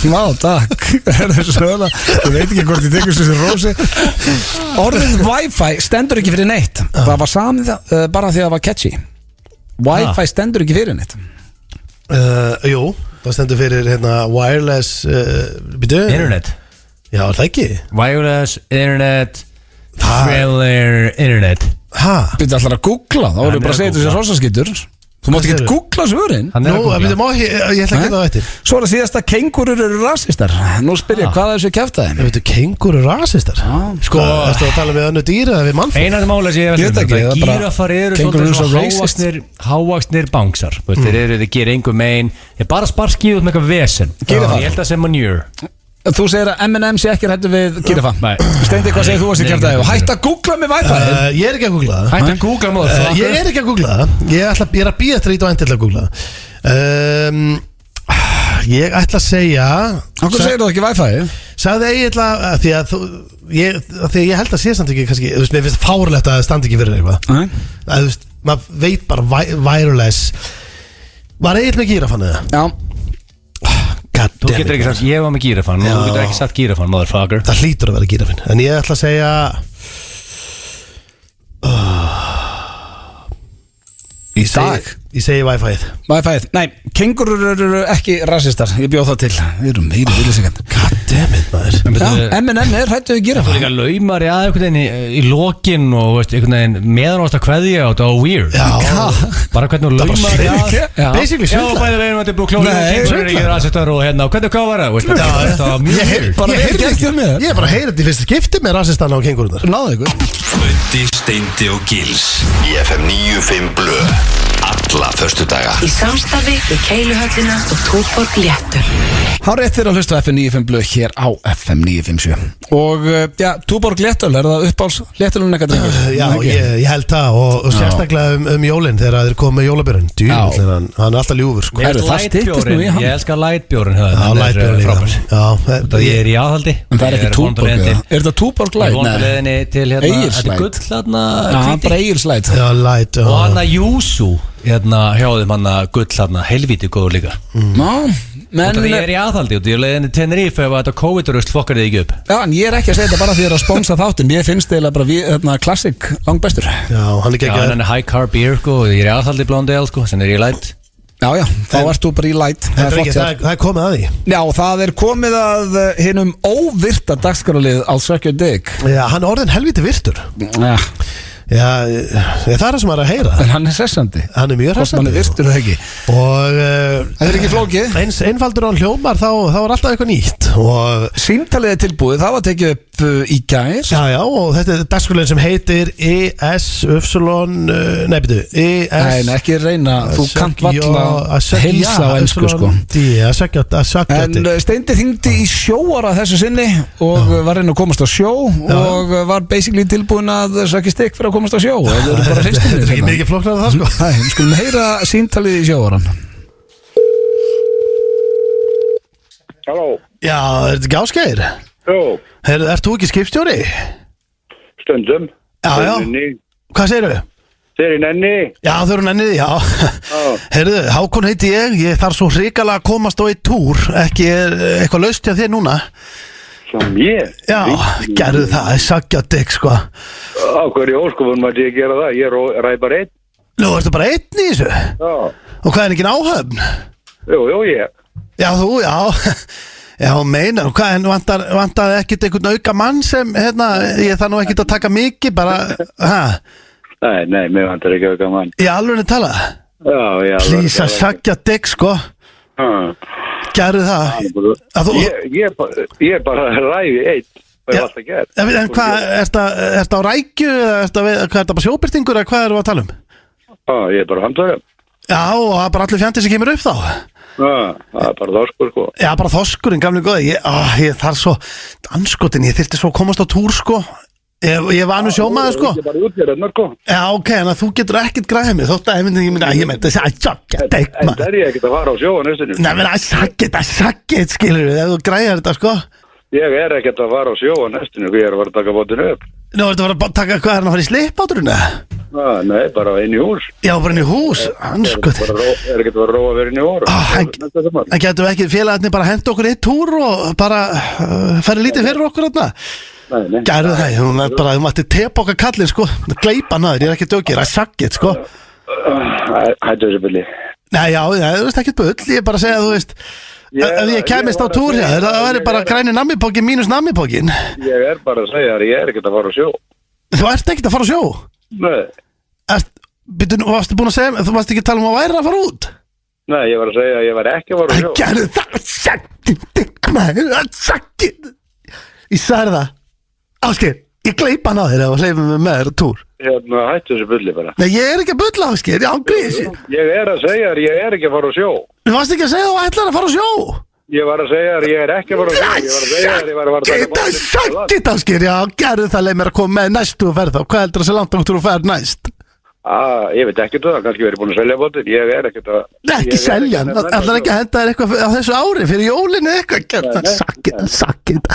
Má, takk. Ég veit ekki hvort ég tekur þessi rósi. Orðið Wi-Fi stendur ekki fyrir neitt. Það var samið bara því að það var catchy. Wi-Fi stendur ekki fyrir neitt. Jú, það stendur fyrir wireless internet. Já, er það ekki? Wireless internet trailer internet. Byrja allar að googla. Þá erum við bara að segja þessi rósaskýtur. Þú mátt ekki googla svörin. Ég ætla ekki það á eftir. Svo er það síðast að kengurur eru rasistar. Nú spyr ég, hvað er þessu kjaftaði? Kengurur rasistar? Sko, æstu að tala við önnu dýra eða við mannfólk? Einar mála sem ég veist gírafar eru svona hávaksnir bangsar. Þeir gera einhver megin. Þeir bara sparskið út með eitthvað vesen. Ég held að sem manure. Þú segir að M&M sé ekki hættu við gírafa. Steindi, hvað segir þú að sé kjaftaði? Og hætt að googla með Wi-Fi. Ég er ekki að googla það. Hætt að googla með það. Ég er ekki að googla það. Ég er að býða þrít og enn til að googla það. Ég ætla að segja. Hvað segir þú ekki Wi-Fi? Sagði ég ætla að því að ég held að sé samt ekki kannski, þú veist, mér finnst fárlegt að það standi ekki fyrir eitthvað. Þú veist, maður veit bara wireless. Var eiginlega með gírafan eða? Já. Þú getur ekki sagt, ég var með gírafan og þú getur ekki sagt gírafan, motherfucker. Það hlýtur að vera gírafin. En ég ætla að segja Ég segi Wi-Fi-ið. Wi-Fi-ið, nei, kengurur eru ekki rassistar. Ég bjóð það til. Við erum meiri villisingar. Goddammit, maður. Já, M&M hættu við að gera það. Það er líka laumar einhvern veginn í lokin og veist, einhvern veginn meðanóst að kveðja og það var weird. Já. Bara hvernig laumar basically svindla. Já, bæði veginn þetta er búið klóðið og kengurur eru ekki rassistar og hérna, og hvernig hvað var það? Það var mjög weird. Ég bara heyrði þetta í fyrsta skipti með rassistana á kengurunar. Náðu ykkur. Böddi, Steindi og Gils í FM 95 Blö. Alla föstudaga. Í samstarfi við Keiluhöllina og Túborg Léttöl. Hárið þér að hlusta FM 95 Blö hér á FM 957. Og já, Túborg Léttöl, er það uppáls Léttölun eitthvað drengur? Já, ég held það og sérstaklega jólinn þegar þeir komið með jólabjörn. Djúvill, hann er alltaf ljúfur sko. Ég elskar lightbjórinn. Já, lightbjórinn. Það ég er í aðhaldi. En það er ekki Túborg. Er þetta Túborg Light? Ég vondur leðinni til hérna gull hérna. Já, bara Egils Light. Já, Light. Og hann að Júsú hérna hjáðum hann að gull hérna helvíti góður líka. Men ég er í aðhaldi og ég leiði Tenerife ef þetta COVID-röst fokkar þig ekki upp. Já, en ég er ekki að segja þetta bara því að það er að sponsa þáttum. Ég finnst eiginlega bara klassik langt bestur. Já, hann er ekki hann er high carb beer sko, ég er í aðhaldi Blondale sko, sem er í light. Já, þá ert þú bara í light. Það er komið að því. Já, það er komið að hinum óvirta dagskráralið á Suck Your Dick. Já, hann er orðin helviti virtur. Já, það er það sem er að heyra. En hann er hressandi. Hann er mjög hressandi. Hann er virtur það ekki. Og það er ekki flókið. Eins einfaldur á hljómar þá er alltaf eitthvað nýtt. Og símtalið er tilbúið, það var tekið upp í gær. Já, og þetta er dagskráralið sem heitir Nei, ekki reyna. Þú kannt valla heilsa á ensku sko. En Steindi hringdi í sjóara þessu sinni og var reyna að komast á sjó og var basically tilbúin að sökja stikk fyrir að komast á sjó. Það eru bara hristinir. Það er ekki mikið flokknar að það sko. Nei, við skulum heyra síntalið í sjóaran. Halló. Já, er þetta ekki Ásgeir? Jó. Ert þú ekki skipstjóri? Stundum. Já. Hvað segirðu? Þeir eru nenni. Já, þau eru nennið, já. Heyrðu, Hákon heiti ég þarf svo hrikalega að komast á eitt túr. Ekki eitthvað laust hjá þér núna? Sem ég? Já, gerðu það, Suck Your Dick sko. Á hverju óskufun mætti ég gera það? Ég ræði bara einn. Nú, ertu bara einn í þessu? Já. Og hvað er ekki áhöfn? Jú, ég. Já, þú, já. Já, meinar, hvað, en vantaði ekkert einhvern auka mann sem, ég þarf nú ekkert að taka mikið, bara, Nei, mér vantar ekki auka mann. Í alveg tala? Já. Please, að Suck Your Dick, sko. Gerðu það. Ég er bara ræði einn. Það er alltaf gert. En hvað, ertu á rækju, hvað er það bara sjóbyrtingur, eða hvað erum við að tala um? Ég er bara handlægum. Já, og það er bara allir fjandi sem kemur upp þá. Það er bara þorskur sko. Já, bara þorskurinn, gamli góði. Ég þarf svo, anskotin, ég þyrfti svo að komast á túr sko. Ég var nú sjómaður sko. Ég er bara útgerðarnar sko. Já, ok, en þú getur ekkert græðið mig. Þótt að ég myndi að Suck Your Dick, En það er ég ekkert að fara á sjó á næstinu. Nei, menn að Suck It, skilur við, ef þú græðir þetta sko. Ég er ekkert að fara á sjó á næstinu. Ég er að fara að taka bótinu upp. Nú, ertu að taka, hvað er hann að fara í slippáturinu? Nei, bara inn í hús. Já, bara inn í hús, anskotin. Er ekkert að vera róa að vera inn í hús. En getur við ekki félagarnir bara henda okkur eitt túr og bara færi lítið fyrir okkur þarna? Nei. Gerðu það, hún er bara, þú mætti tepa okkar kallin sko, gleipa hann aður, ég er ekki dökir, að Suck It sko. Hættu þessu byrli. Nei, já, þú veist ekkert bull, ég er bara að segja, þú veist, ef ég kemist á túr hér, það væri bara græni nammipókin mínus nammipókin. Ég er bara að segja að ég er ekkert að fara á sjó. Þú ert ekkert að fara á sjó? Nei. Varstu búin að segja, þú varst ekki að tala um að væri að fara út? Nei, ég var að segja að ég var ekki að fara á sjó. Gerðu það, Suck It, maður, Suck It. Ég sagði það. Ásgeir, ég gleipa hann á þér ef að hleypa mig með þér á túr. Hættu þessu bulli bara. Nei, ég er ekki að bulla, Ásgeir, ég ángriðis. Ég er að segja að ég er ekki að fara á sjó. Þú varst ekki að segja að þú ætlar að fara á sjó. Ég var að segja að ég er ekki að fara á sjó. Ég var að segja að ég var að fara að taka Suck It, Ásgeir, já, gerðu það, leið mér að koma með næstu og ferð þá. Hvað heldur það sé langt þú ferð næst? Ég veit ekki það, kannski verið búin að selja bóttin. Ég er ekkert að... Ekki selja, ætlar ekki að henda þér eitthvað á þessu ári fyrir jólinu eitthvað. Suck It.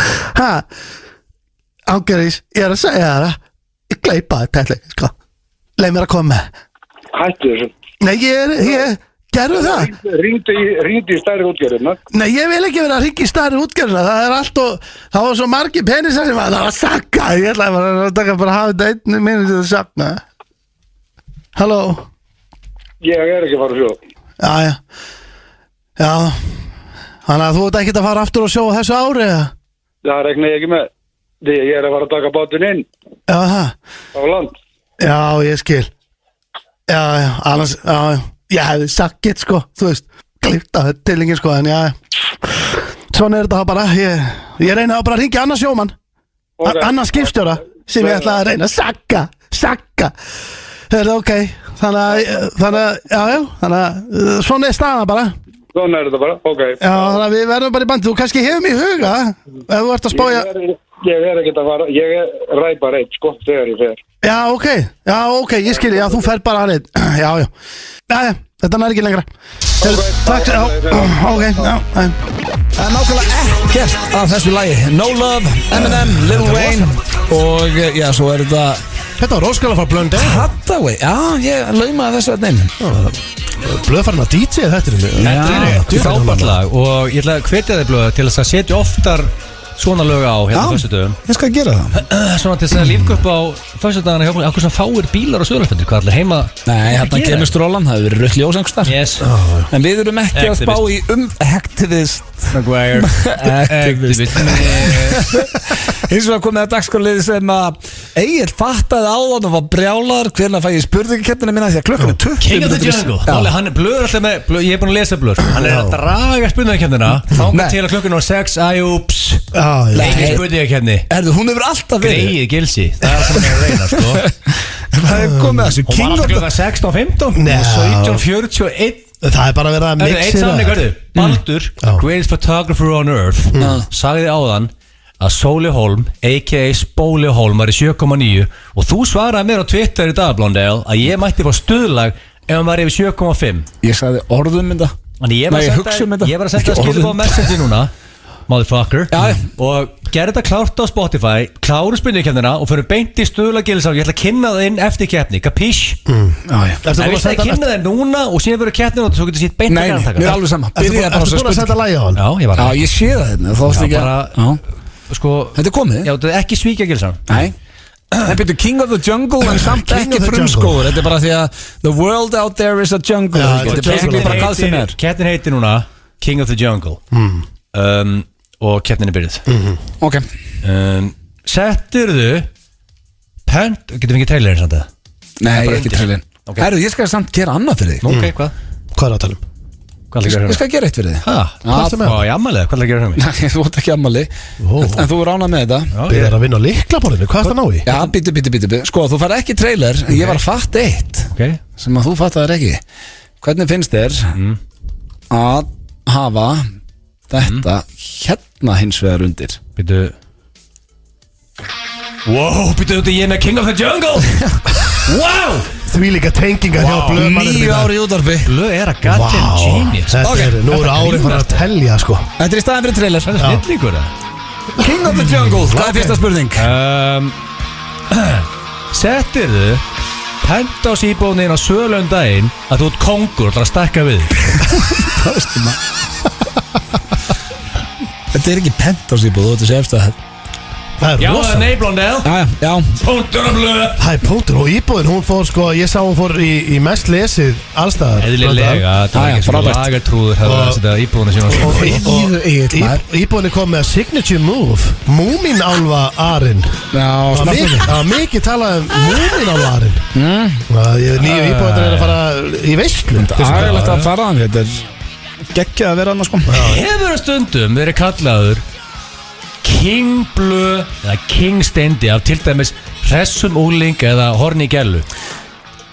Ángriðis, ég er að segja það. Ég gleipa þetta, sko. Leið mér að koma með. Hættu þessu. Nei, ég gerðu það. Ringdi í stærri útgerðina. Nei, ég vil ekki vera að ringa í stærri útgerðina. Það er allt og það var svo margir penisar sem það var að sakka. Ég ætlaði bara að taka bara að hafa þetta einu minni til að sakna. Halló. Ég er ekki að fara að sjó. Já, þannig að þú ert ekki að fara aftur og sjó þessu ári, eða? Það regna ég ekki með. Því ég er að fara að taka bátinn inn. Já, það. Á land. Já, ég skil. Já, annars, ég hefði sagt gett, sko, þú veist, klipta tillingin, sko, en já, svona þetta bara, ég reyna að bara ringja annars sjómann, annars skipstjóra, sem ég ætla að reyna að sagga. Það er ok, þannig að, svona er staðan bara. Svona er þetta bara, ok. Já, þannig að við verðum bara í bandi, þú kannski hefur mig í huga, ef þú ert að spája. Ég er ekki að fara, ég ræð bara eitt, sko, þegar ég fer. Já, ok, ég skilji, já, þú fer bara hann eitt, já, þetta nær ekki lengra. Takk, ok, Það er nákvæmlega ekkert af þessu lagi. No Love, Eminem, Lil Wayne og já, svo er Þetta var óskala frá Blöndel. Hathaway, já, ég laumaði þessu að neinn. Blöðfarinn að DJ þetta er frábært lag og ég ætla að hvetja þig Blöð til þess að setja oftar svona lög á hérna föstudögum. Ég skal gera það. Svona til þess að lífka upp á föstudagana hjá okkur sem fáir bílar og söðurlöfstundir. Hvað allir heima? Nei, hérna kemur strólan, það hefur verið rautt ljós einhvers staðar. Yes. En við erum ekki að spá í activist Maguire Activist Hins vegar komið að dagskrárliði sem að Egill fattaði áðan og var brjálar hvernig fæ ég spurningkeppnina minna því að klukkan er 20 King of the Jungle. Hann er Blöð alltaf með, ég er búin að lesa Blöð. Hann er að draga spurningkeppnina þangað til að klukkan er 6. Æjúps Ekki spurningkeppni. Hún hefur alltaf verið Greið gilsi. Það er sem ég að reyna, sko. Það er komið að þessu Og var alltaf klukkan 16:15 17:41. Það er bara verið að mixa eitt samning, Baldur, greatest photographer on earth sagði áðan að Sóli Hólm, a.k.a. Spóli Hólm var í 7,9 og þú svaraði mér á Twitter í dag, Blondale, að ég mætti fá stuðlag ef hann var yfir 7,5. Ég sagði orðum þetta. Ég var að senda skilum á Messenger núna motherfucker og gerði þetta klárt á Spotify, kláru spurningkeppnina og fyrir beint í stuðlag Gilsá. Ég ætla að kynna það inn eftir keppni, kapís? Það vil það kynna það núna og síðan fyrir keppnina og þú getur síðan beint að gera mér er alveg sama. Ertu búin að setja lægi á hann? Já, ég sé það hérna. Þetta er komið. Já, þetta er ekki svíkja Gilsá. Nei. Það byrju King of the Jungle en samt ekki frumskóður. Þetta er bara því að the world out there is a jungle. Þetta er basically bara hvað sem er. Keppnin heitir núna King of the Jungle og keppnin er byrjuð. Ok. Settirðu getum við ekki trailerinn samt það? Nei, ekki trailerinn. Herru, ég skal samt gera annað fyrir þig. Ok, hvað? Hvað er að tala um? Ég skal gera eitt fyrir þig. Hvað er það? Í ammali? Hvað er það að gera fyrir mig? Nei, þú ert ekki ammali. En þú er ánað með þetta. Við erum að vinna á lyklaborðinu, hvað er það ná í? Já, bítu. Sko, þú fær ekki trailer. Ég var að fatta eitt sem að þú fattaðir ekki. Hvernig finnst þér að hafa þetta hérna hins vegar undir? Býtu. Wow, býtu þetta ég með King of the Jungle. Wow. Því líka tenginga hjá Blöð. 9 ári í útvarpi. Blöð er að goddamn genius. Nú eru árið fyrir að telja, sko. Þetta er í staðin fyrir trailer. Það er snillíkur það. King of the Jungle, hvað er fyrsta spurning? Settirðu penthouse íbúðin á Sölum daginn að þú ert kongur og ætlar að stækka við? Það veistu maður. Þetta er ekki penthouse íbúð, þetta sé eftir það. Það er Já, rosa. nei, Blondale. Já. Punktur af Blöð. Það er punktur og íbúðin, hún fór sko, ég sá hún fór í mest lesið allstaðar. Eðlilega, það var ekki svona lagartrúður það var að setja íbúðinu sína. Íbúðinni kom með signature move, Múminálfa Arinn. Það var mikið talað um Múminálfa Arinn. Nýju íbúðin er að fara í veislu. Það er aðeins að fara hann, þetta er geggjað að vera hann sko. Hefur stundum verið kallaður King Blöð eða King Steindi af til dæmis hressum úling eða horni gælu?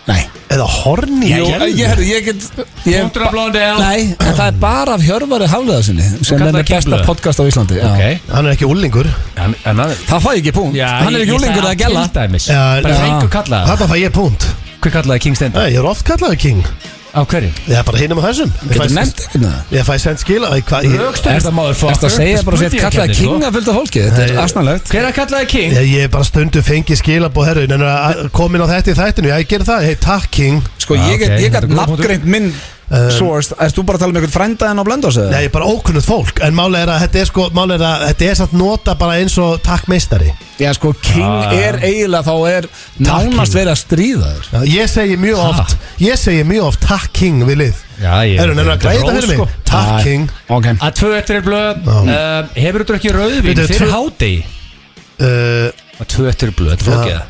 Nei. Eða horni gælu? Ég get Punktur af Blondale. Nei, en það er bara af Hjörvari Hafliðarsinni sem er með besta podcast á Íslandi. Hann er ekki úlingur. Það fæ ég ekki punkt. Hann er ekki úlingur eða gæla. Bara fengur kallaða. Þetta fæ ég punkt. Hver kallaði King Steindi? Ég er oft kallaði King. Á hverju? Ég er bara hinum á þessum. Getur nefnt ekki með það? Ég fæ send skila. Rökstönda motherfucker. Ertu að segja bara að þetta kallaði King að fylgta fólki? Þetta er asnalegt. Hver að kallaði King? Ég er bara stundu fengið skilabóð herru. En komin á þetta í þættinu. Ég ger það. Hei, takk King. Sko ég gæt nafngreint minn Source, erst þú bara að tala um einhvern frændaðin á Blönduós? Nei, bara ókunnut fólk. En máli er að þetta er samt nota bara eins og takk meistari. Já, sko, King er eiginlega þá er nánast verið að stríða þér. Já, ég segi mjög oft takk King við lið. Já, ég Erum nefnilega að græða fyrir mig. Takk King. Ok. Að 2-1 blöð. Hefur þú drukkið rauðvín fyrir hádegi? Að 2-1 blöð, þetta flókið það.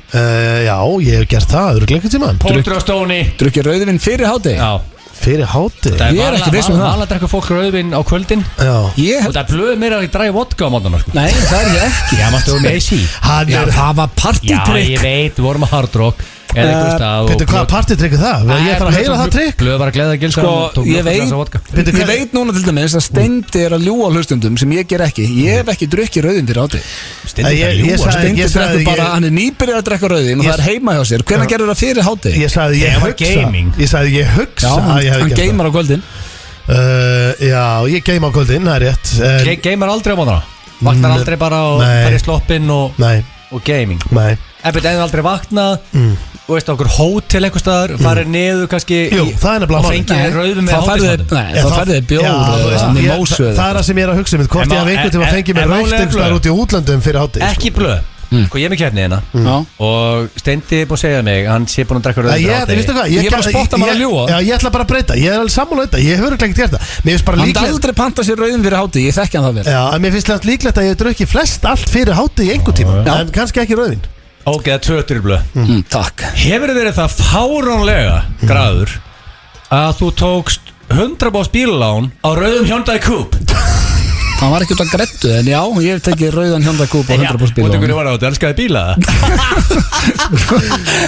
Já, ég hef gert það, örugglega einhvern tímann. Póndur á stóni. Drukkið rauðvin fyrir hádegi? Já. Fyrir hádegi? Ég er ekki viss um það. Vala drekka fólk rauðvin á kvöldin. Já. Og það blöð meira að ég dræði vodka á mótana, sko. Nei, það er ég ekki. Já, maður stóðum með AC. Já, það var partytrykk. Já, ég veit, við vorum að Hard Rock. Veitu hvað partytrykk er það? Ég þarf að heyra það trykk. Blöð var að gleða gilsa. Sko, ég veit núna til dæmis að Steindi er að ljúga hlustundum sem ég ger ekki. Ég hef ekki drukkið rauðin fyrir hádegi. Steindi drekkur bara, hann er nýbyrjar að drekka rauðin og það er heima hjá sér. Hvenær gerður það fyrir hádegi? Ég sagði ég hugsa að ég hef hann gert það. geimar á kvöldin. Já, ég geima á kvöldin, það er rétt. Geimar aldrei á mótana? Vaknar aldrei bara og fær í sloppinn og gaming? Nei. En betur aldrei vaknað, og veist okkur hótel eitthvað staðar, farið niður kannski það er nefnilega og fengið rauðum með hátíðsmatur. Þá færði þið bjór með mósu. Það er það sem ég er að hugsa um, hvort ég haf einhvern tíma fengið mér raukt einhverstaðar út í útlandum fyrir hádegi. Ekki blöð. Sko ég er með kjarni hérna og Steindi er búin að segja mig, hann sé búin að drekka rauðum fyrir hádegi. Ég er bara að spotta maður að ljúga. Já, ég ætla bara að breyta, ég er alveg sammála þetta, ég hefur ekki gert það. Mér finnst bara líklegt. Hann aldrei panta sér rauðum fyrir hádegi, ég þekki hann það vel. Já, en mér finnst líklegt að ég drukki flest allt fyrir hádegi í einhvern tíma, en kannski ekki rauðin. Ok, það er 2 blöð. Takk. Hefur þið verið það fáránlega gráður að þú tókst 100% bílalán á rauðum Hyundai Coupe? Það var ekki út af grettu, en já, ég hef tekið rauðan Hyundai Coupe og 100% bíl. Og þú var á þetta, elskaði bíla?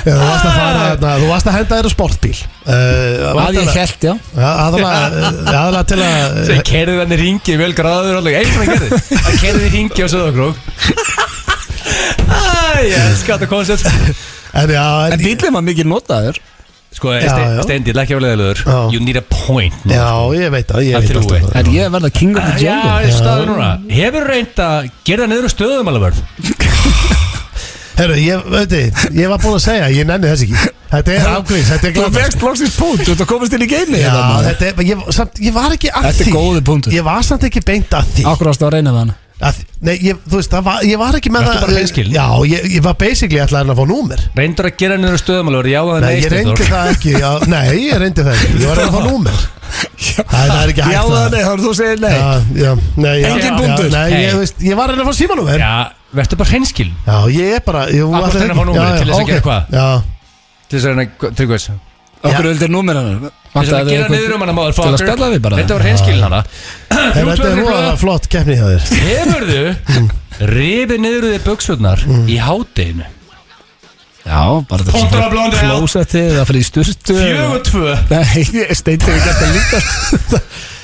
Þú varst að henda þér á sportbíl. Það ég held, já. Aðalega til að... Þegar kerðið hann í ringi, vel gráður, eins og hann gerði. Það kerðið í ringi á Söðakrók. Ég elska þetta koncept. En bílinn var mikið notaður. Sko, Steindi, ekki á leðilegur. You need a point. Já, ég veit það. Er ég verða king of the jungle? Já, staður núna. Hefur reynd að gera niður stöðum alveg vörð? Herru, ég var búin að segja, ég nenni þess ekki. Þetta er ákveðis, þetta er glæð. Þú fegst loksins punkt, þú ert að komast inn í geimi. Já, ég var ekki að því. Þetta er góði punktur. Ég var samt ekki beint að því. Akkur ástu að reyna það hana? Nei, þú veist, ég var ekki með það. Ertu bara hreinskilinn? Já, ég var basically ætlaði að fá númer. Reyndur að gera niður stöðumálur? Já, nei, ég reyndi það ekki. Nei, ég reyndi það ekki. Ég var að fá númer. Það er ekki hægt. Já, nei, þá þú segir nei. Engin punktur. Nei, ég var að fá símanúmer. Já, verður bara hreinskilinn. Já, ég er bara Akkur til að fá númer, til þess að gera hvað? Já. Til þess að reyna tryggveits. Okkur vildir númer hann? Til að gera niður hana maður. Til að spjalla við bara. Þetta var hreinskilinn hana. Þetta er flott keppni hjá þér. Hefurðu rifið niður þig buxurnar í hádeginu? Já, bara þetta klósettið, það fyrir í sturtu 4-2. Nei, Steindi er ekki að líka.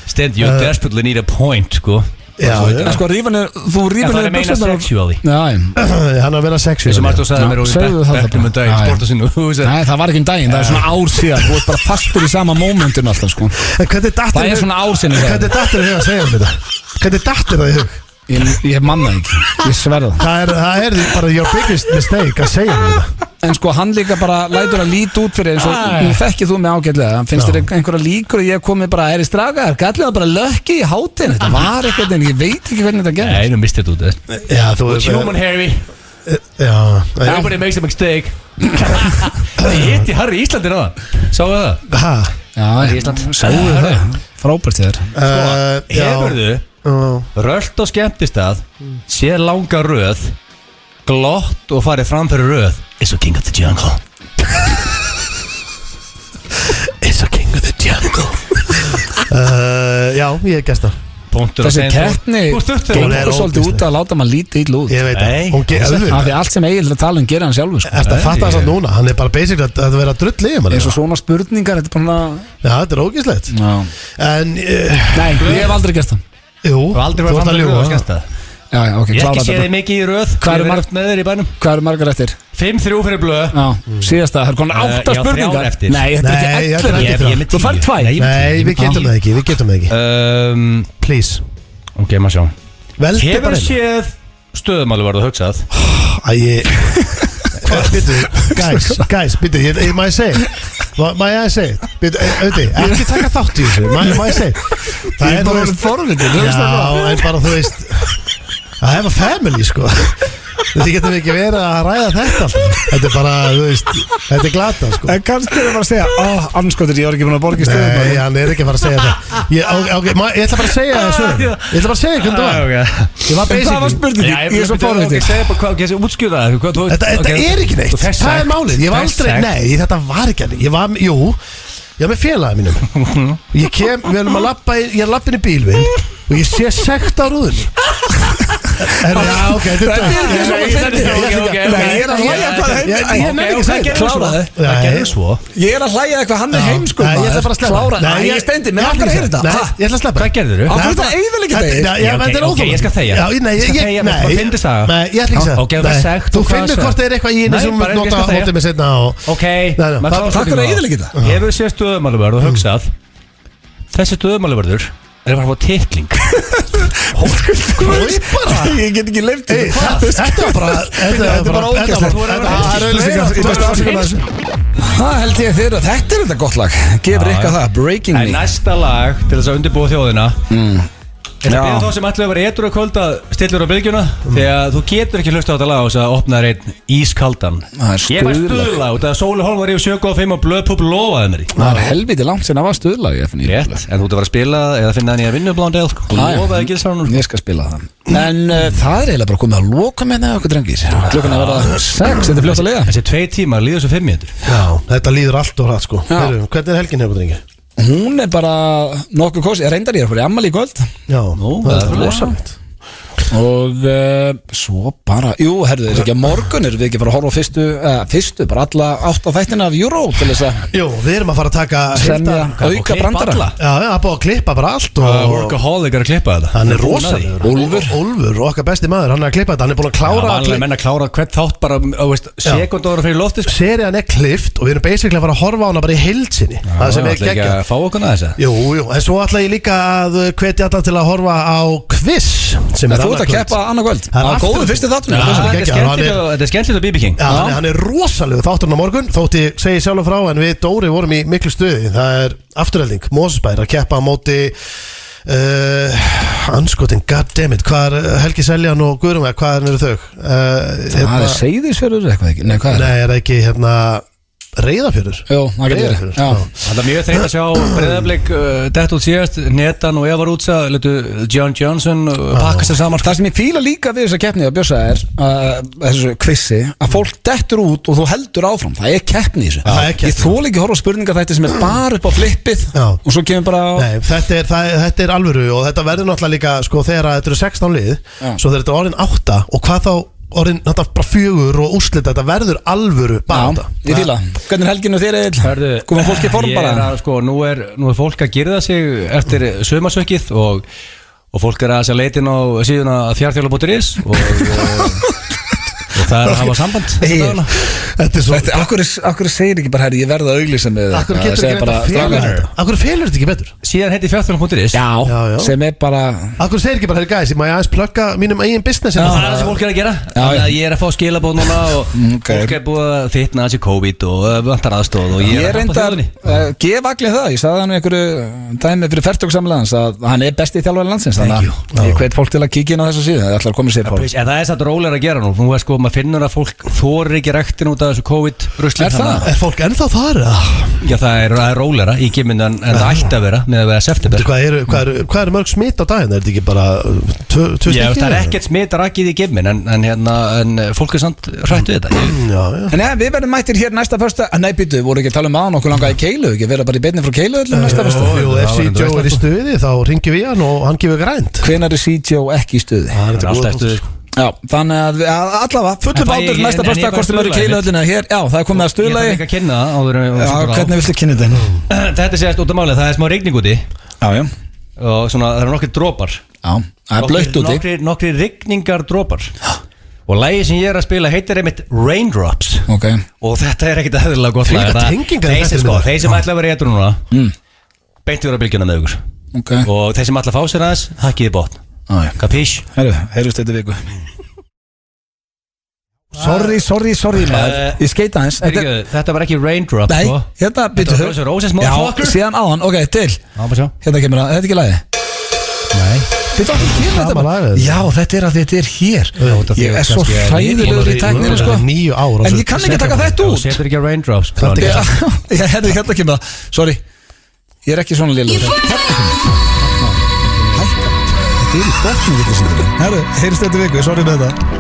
Steindi, you desperately need a point, sko. Já, sko, þú rífið niður það er meina sexually. Hann að vera sexually. Þessum að þú sagði mér úr bekknum um daginn, sporta sinu. Nei, það var ekki um daginn, það er svona ár síðan. Þú ert bara fastur í sama mómentinu alltaf, sko. Það er svona ár síðan. Hvernig dattir þið að segja um þetta? Hvernig dattir það í hug? Ég manna ekki, ég sverða. Það er bara your biggest mistake að segja um þetta. En sko, hann líka bara lætur að líti út fyrir eins og nú þekkið þú mig ágætlega. Hann finnst þér einhverja líkur og ég komið bara er í straka, gallið var bara lökki í hátinn. Þetta var eitthvað, en ég veit ekki hvernig þetta gerði. Nei, nú mistið út þetta. Human Harry. Everybody makes a mistake. Það hitti Harry í Íslandi náðan. Sáu það? Já, Ísland. Sáu það. Frábært þér. Hefurðu rölt og skemmtistað, séð langa röð, glott og farið fram fyrir röð. It's a king of the jungle. It's a king of the jungle. Já, ég hef gæst það. Þessi keppni gengur svolítið út að láta maður lítið illa út. Ég veit það. Af því allt sem Egil er að tala um gera hann sjálfur. Þetta fattar það núna, hann er bara basically að vera drull í eins og svona spurningar, þetta er bara... Já, þetta er ógæslegt. En... Nei, ég hef aldrei gert það. Jú, þú aldrei var fram fyrir röð og skemmtistað. Já, ok, ég ekki séð þig mikið í röð. Hvað eru margar eftir? 5-3 fyrir blöð. Já, síðasta, það er konar 8 spurningar. Nei, þetta er ekki 11. Þú fær 2. Nei, við getum það ekki. Please. Ok, maður sjá. Hefur séð stöðumáli var það hugsað? Guys, býtu, ég maður segi Má ég að segja ekki taka þátt í þessu Má ég segja Það er bara forvitin Já, en bara þú veist að hefa family sko Þetta getur ekki verið að ræða þetta alltaf. Þetta er bara, þú veist, þetta er glata sko. En kannski er það bara að segja anskotir, ég var ekki búin að borga í stöðum. Nei, hann er ekki að fara að segja það Ég ætla bara að segja það sögum. Ég ætla bara að segja hvernig það var Ég var En það var spurning, ég er svo forvitin. Segja bara hvað, útskjúða það Þetta er ekki neitt, það er málið Ég var aldrei, nei, þetta var ekki hann Ég var, jú, ég var með félagi mínum Við erum að lappa Ég er að lappa inn í bílvinn og ég sé sekt á rúðunni Já, ok, þetta Ég er að hlæja hvað Það gerði svo Ég er að hlæja eitthvað, hann er heimskur. Ég ætla bara að sleppa Nei, ég steindi, mér langar að heyra þetta. Ég ætla að sleppa Hvað gerður þú? Á hvað þetta eyðileggja þig? Þetta er óþólandi Ég skal þegja Ég fyndi saga Nei, ég ætla ekki að Ok, það er sekt Þú finnur hvort það er eitthvað í henni sem þú nota hótið með setna Ok, Takk fyrir að eyðileggja þetta. Hefur séð stöðumáluvörð og hugsað Þessi stöðumáluvörður er að fara að fá titling Ég get ekki leyft Þetta var bara Það held ég þeirra. Þetta er þetta gott lag. Gefur ykkur það, Breaking En Me. næsta lag til þess að undirbúa þjóðina En Já. það byrja þá sem ætlaði að vera edru að kvölda stillur á bylgjuna Því að þú getur ekki hlusta á þetta lag og þess að opna þér einn ískaldan Það er Ég var stuðlag. stuðla út að Sóli Hólm var yfir 7.5 og Blöðpúp lofaði mér í Það er helviti langt sem það var stuðlag í FNÍ. Rétt, en þú ert að fara að spila eða finna það nýja vinnublándel Þú Já, já. lofaði ekki þess að Ég skal spila það. En það er eiginlega bara komið að loka með það okkur drengir. Klukkan að vera 6, þetta er fljótt að lega. Þessi 2 tímar líður svo 5 mínútur Já, þetta líður allt og hratt sko Já. Heyrðu, hvernig er helgin hefur drengi? Hún er bara nokkuð kosi. Ég reyndar ég að fara í ammali í kvöld. Já, það er það er rosalegt Og svo bara, jú, herðu, er ekki að morgun erum við ekki að fara að horfa á fyrstu bara alla 8 þættina af Euro til þess að Jú, við erum að fara að taka semja og auka klippa brandara. alla. Já, það er búið að klippa bara allt og Workaholic er að klippa þetta hann er rosalegur Úlfur, okkar besti maður, hann er að klippa þetta Hann er búin að Það klára var alveg menn að klára hvert þátt bara sekundar fyrir lofti sko. Serían er klift og við erum basically að fara að horfa á hana bara í heilsinni Það sem er ætla ekki geggjað að fá okkur að þess Jú, en svo ætla ég líka að hvetja alla til að horfa á quiz sem Þú er ert annað að keppa annað kvöld. Það er Á aftur- góðu fyrstu þáttunum. Já, það er geggjað. Þetta er skemmtilegt á BB King Já, hann er rosalegu þátturinn á morgun Þótt ég segi sjálf frá en við Dóri vorum í miklu stuði Það er afturhelding, Mosesbær að keppa á móti anskotin, goddammit Hvað er Helgi Seljan og Guðrún Hvað eru þau? Það er Seyðisfjörður eitthvað ekki. Nei, hvað er það? Nei, er það ekki hérna Reyðarfjörður? Jú, það getur verið. Reyðarfjörður, Já. Það er mjög þreytt að sjá Breiðablik dett út síðast Netan og Eva Rútsa Letu John Johnson pakkast þér saman Það sem ég fíla líka við þessa keppni að Bjössa er þessu kvissi að fólk dettur út og þú heldur áfram. Það er keppni í þessu. Það er keppni. Ég þoli ekki að horfa á spurningar þetta sem er bara upp á flippið Já. og svo kemur bara Nei, þetta er alvöru og þetta verður náttúrulega líka sko þegar þetta eru 16 lið Já. svo þegar þetta er orðin 8 og hvað þá orðin þetta bara 4 og úrslita þetta verður alvöru bara Já, ég fíla. Hvernig er helginu þér Egill? Koma fólk í form bara? Nú er fólk að girða sig eftir sömarsökkið og fólk er að leitin á síðuna fjartjóla.is og það er að hafa samband Þetta er svo Akkur segir ekki bara herri, ég verða að auglýsa með þig. Akkur getur Það segir ekki bara, þetta felur strákar. þetta Akkur felur þetta ekki betur Síðan heiti fjartjóla.is Já, já. sem er bara Akkur segir ekki bara, herri guys, ég má ég aðeins plugga mínum eigin business Það er það sem fólk er að gera Þannig að ég er að fá skilabóð núna og ok. fólk er búið að fitna þessi COVID og vantar aðstóð og Ég er að reyndar gef allir það. Ég sagði hann í einhverju dæmi fyrir fertugsamlegans að hann er besti þjálfari landsins. Þannig að ég hvet fólk til að kíkja inn á þessu síðu. Það ætlar að koma sér fólk. En það er satt rólega að gera nú Nú er sko, maður finnur að fólk þorir ekki rektin út af þessu COVID-rusli Er það? Er fólk ennþá þar eða? Já, það er rólega í giminu en það ætti að vera með að vera september Hvað eru mörg smitt á daginn? Er þetta ekki bara 2 stykki? Já, það er ekkert smit rakið í gimin en fólk er samt hrætt við þetta Já, já En við verðum mættir hér næsta fösta. Nei, býtu, voru ekki að tala um aðan okkur langaði Keilu. Ekki vera bara í beinni frá Keilu öllum næsta fösta. Jú, FC Joe er í stuði þá ringjum við hann og hann gefur grænt Hvenær er CJO ekki í stuði? Það er Það er alltaf eftir Já, þannig að allavega fullum bátur næsta fösta hvort sem eru í Keilu öllina hér. Já, það er komið að Ég þarf stuðlagi. ekki að kynna það áður en- Já, hvernig viltu kynna þetta? Þetta sést út af málið, það er smá rigning úti Já, já. og svona, það eru nokkri dropar Já, það er blöytt úti. Nokkri rigningar dropar og lagið sem ég er að spila heitir einmitt Raindrops Ok. og þetta er ekkert eðlilega gott Þvílíkar lag. tengingar í Þeir sem þættinum sko, þér. þeir sem ætla að vera í etru núna beint við að bylgjuna með ykkur Ok. og þeir sem ætla að fá sér aðeins, hakkiði botn Já, já. Kapís? Herru, heyrjumst þetta viku. Sorry maður. Ég skeita aðeins. Þetta var ekki raindrop Nei, sko. hérna Þetta var Guns N' Roses, Já, motherfucker. síðan áðan, ok, til Bara sjá. Hérna kemur það, þetta er ekki lagi Nei. Þetta Sama lag, eða? Já, þetta er að þetta er hér þetta Ég er er svo kannski- hræðilegur í tækninu sko 9 ár En ég kann ekki taka þetta Þú út setur ekki raindrops Já, hérna kemur það Sorry, ég er ekki svona lélegur Hækka Þetta er í botnum Herru, heyrst þetta viku, sorry með það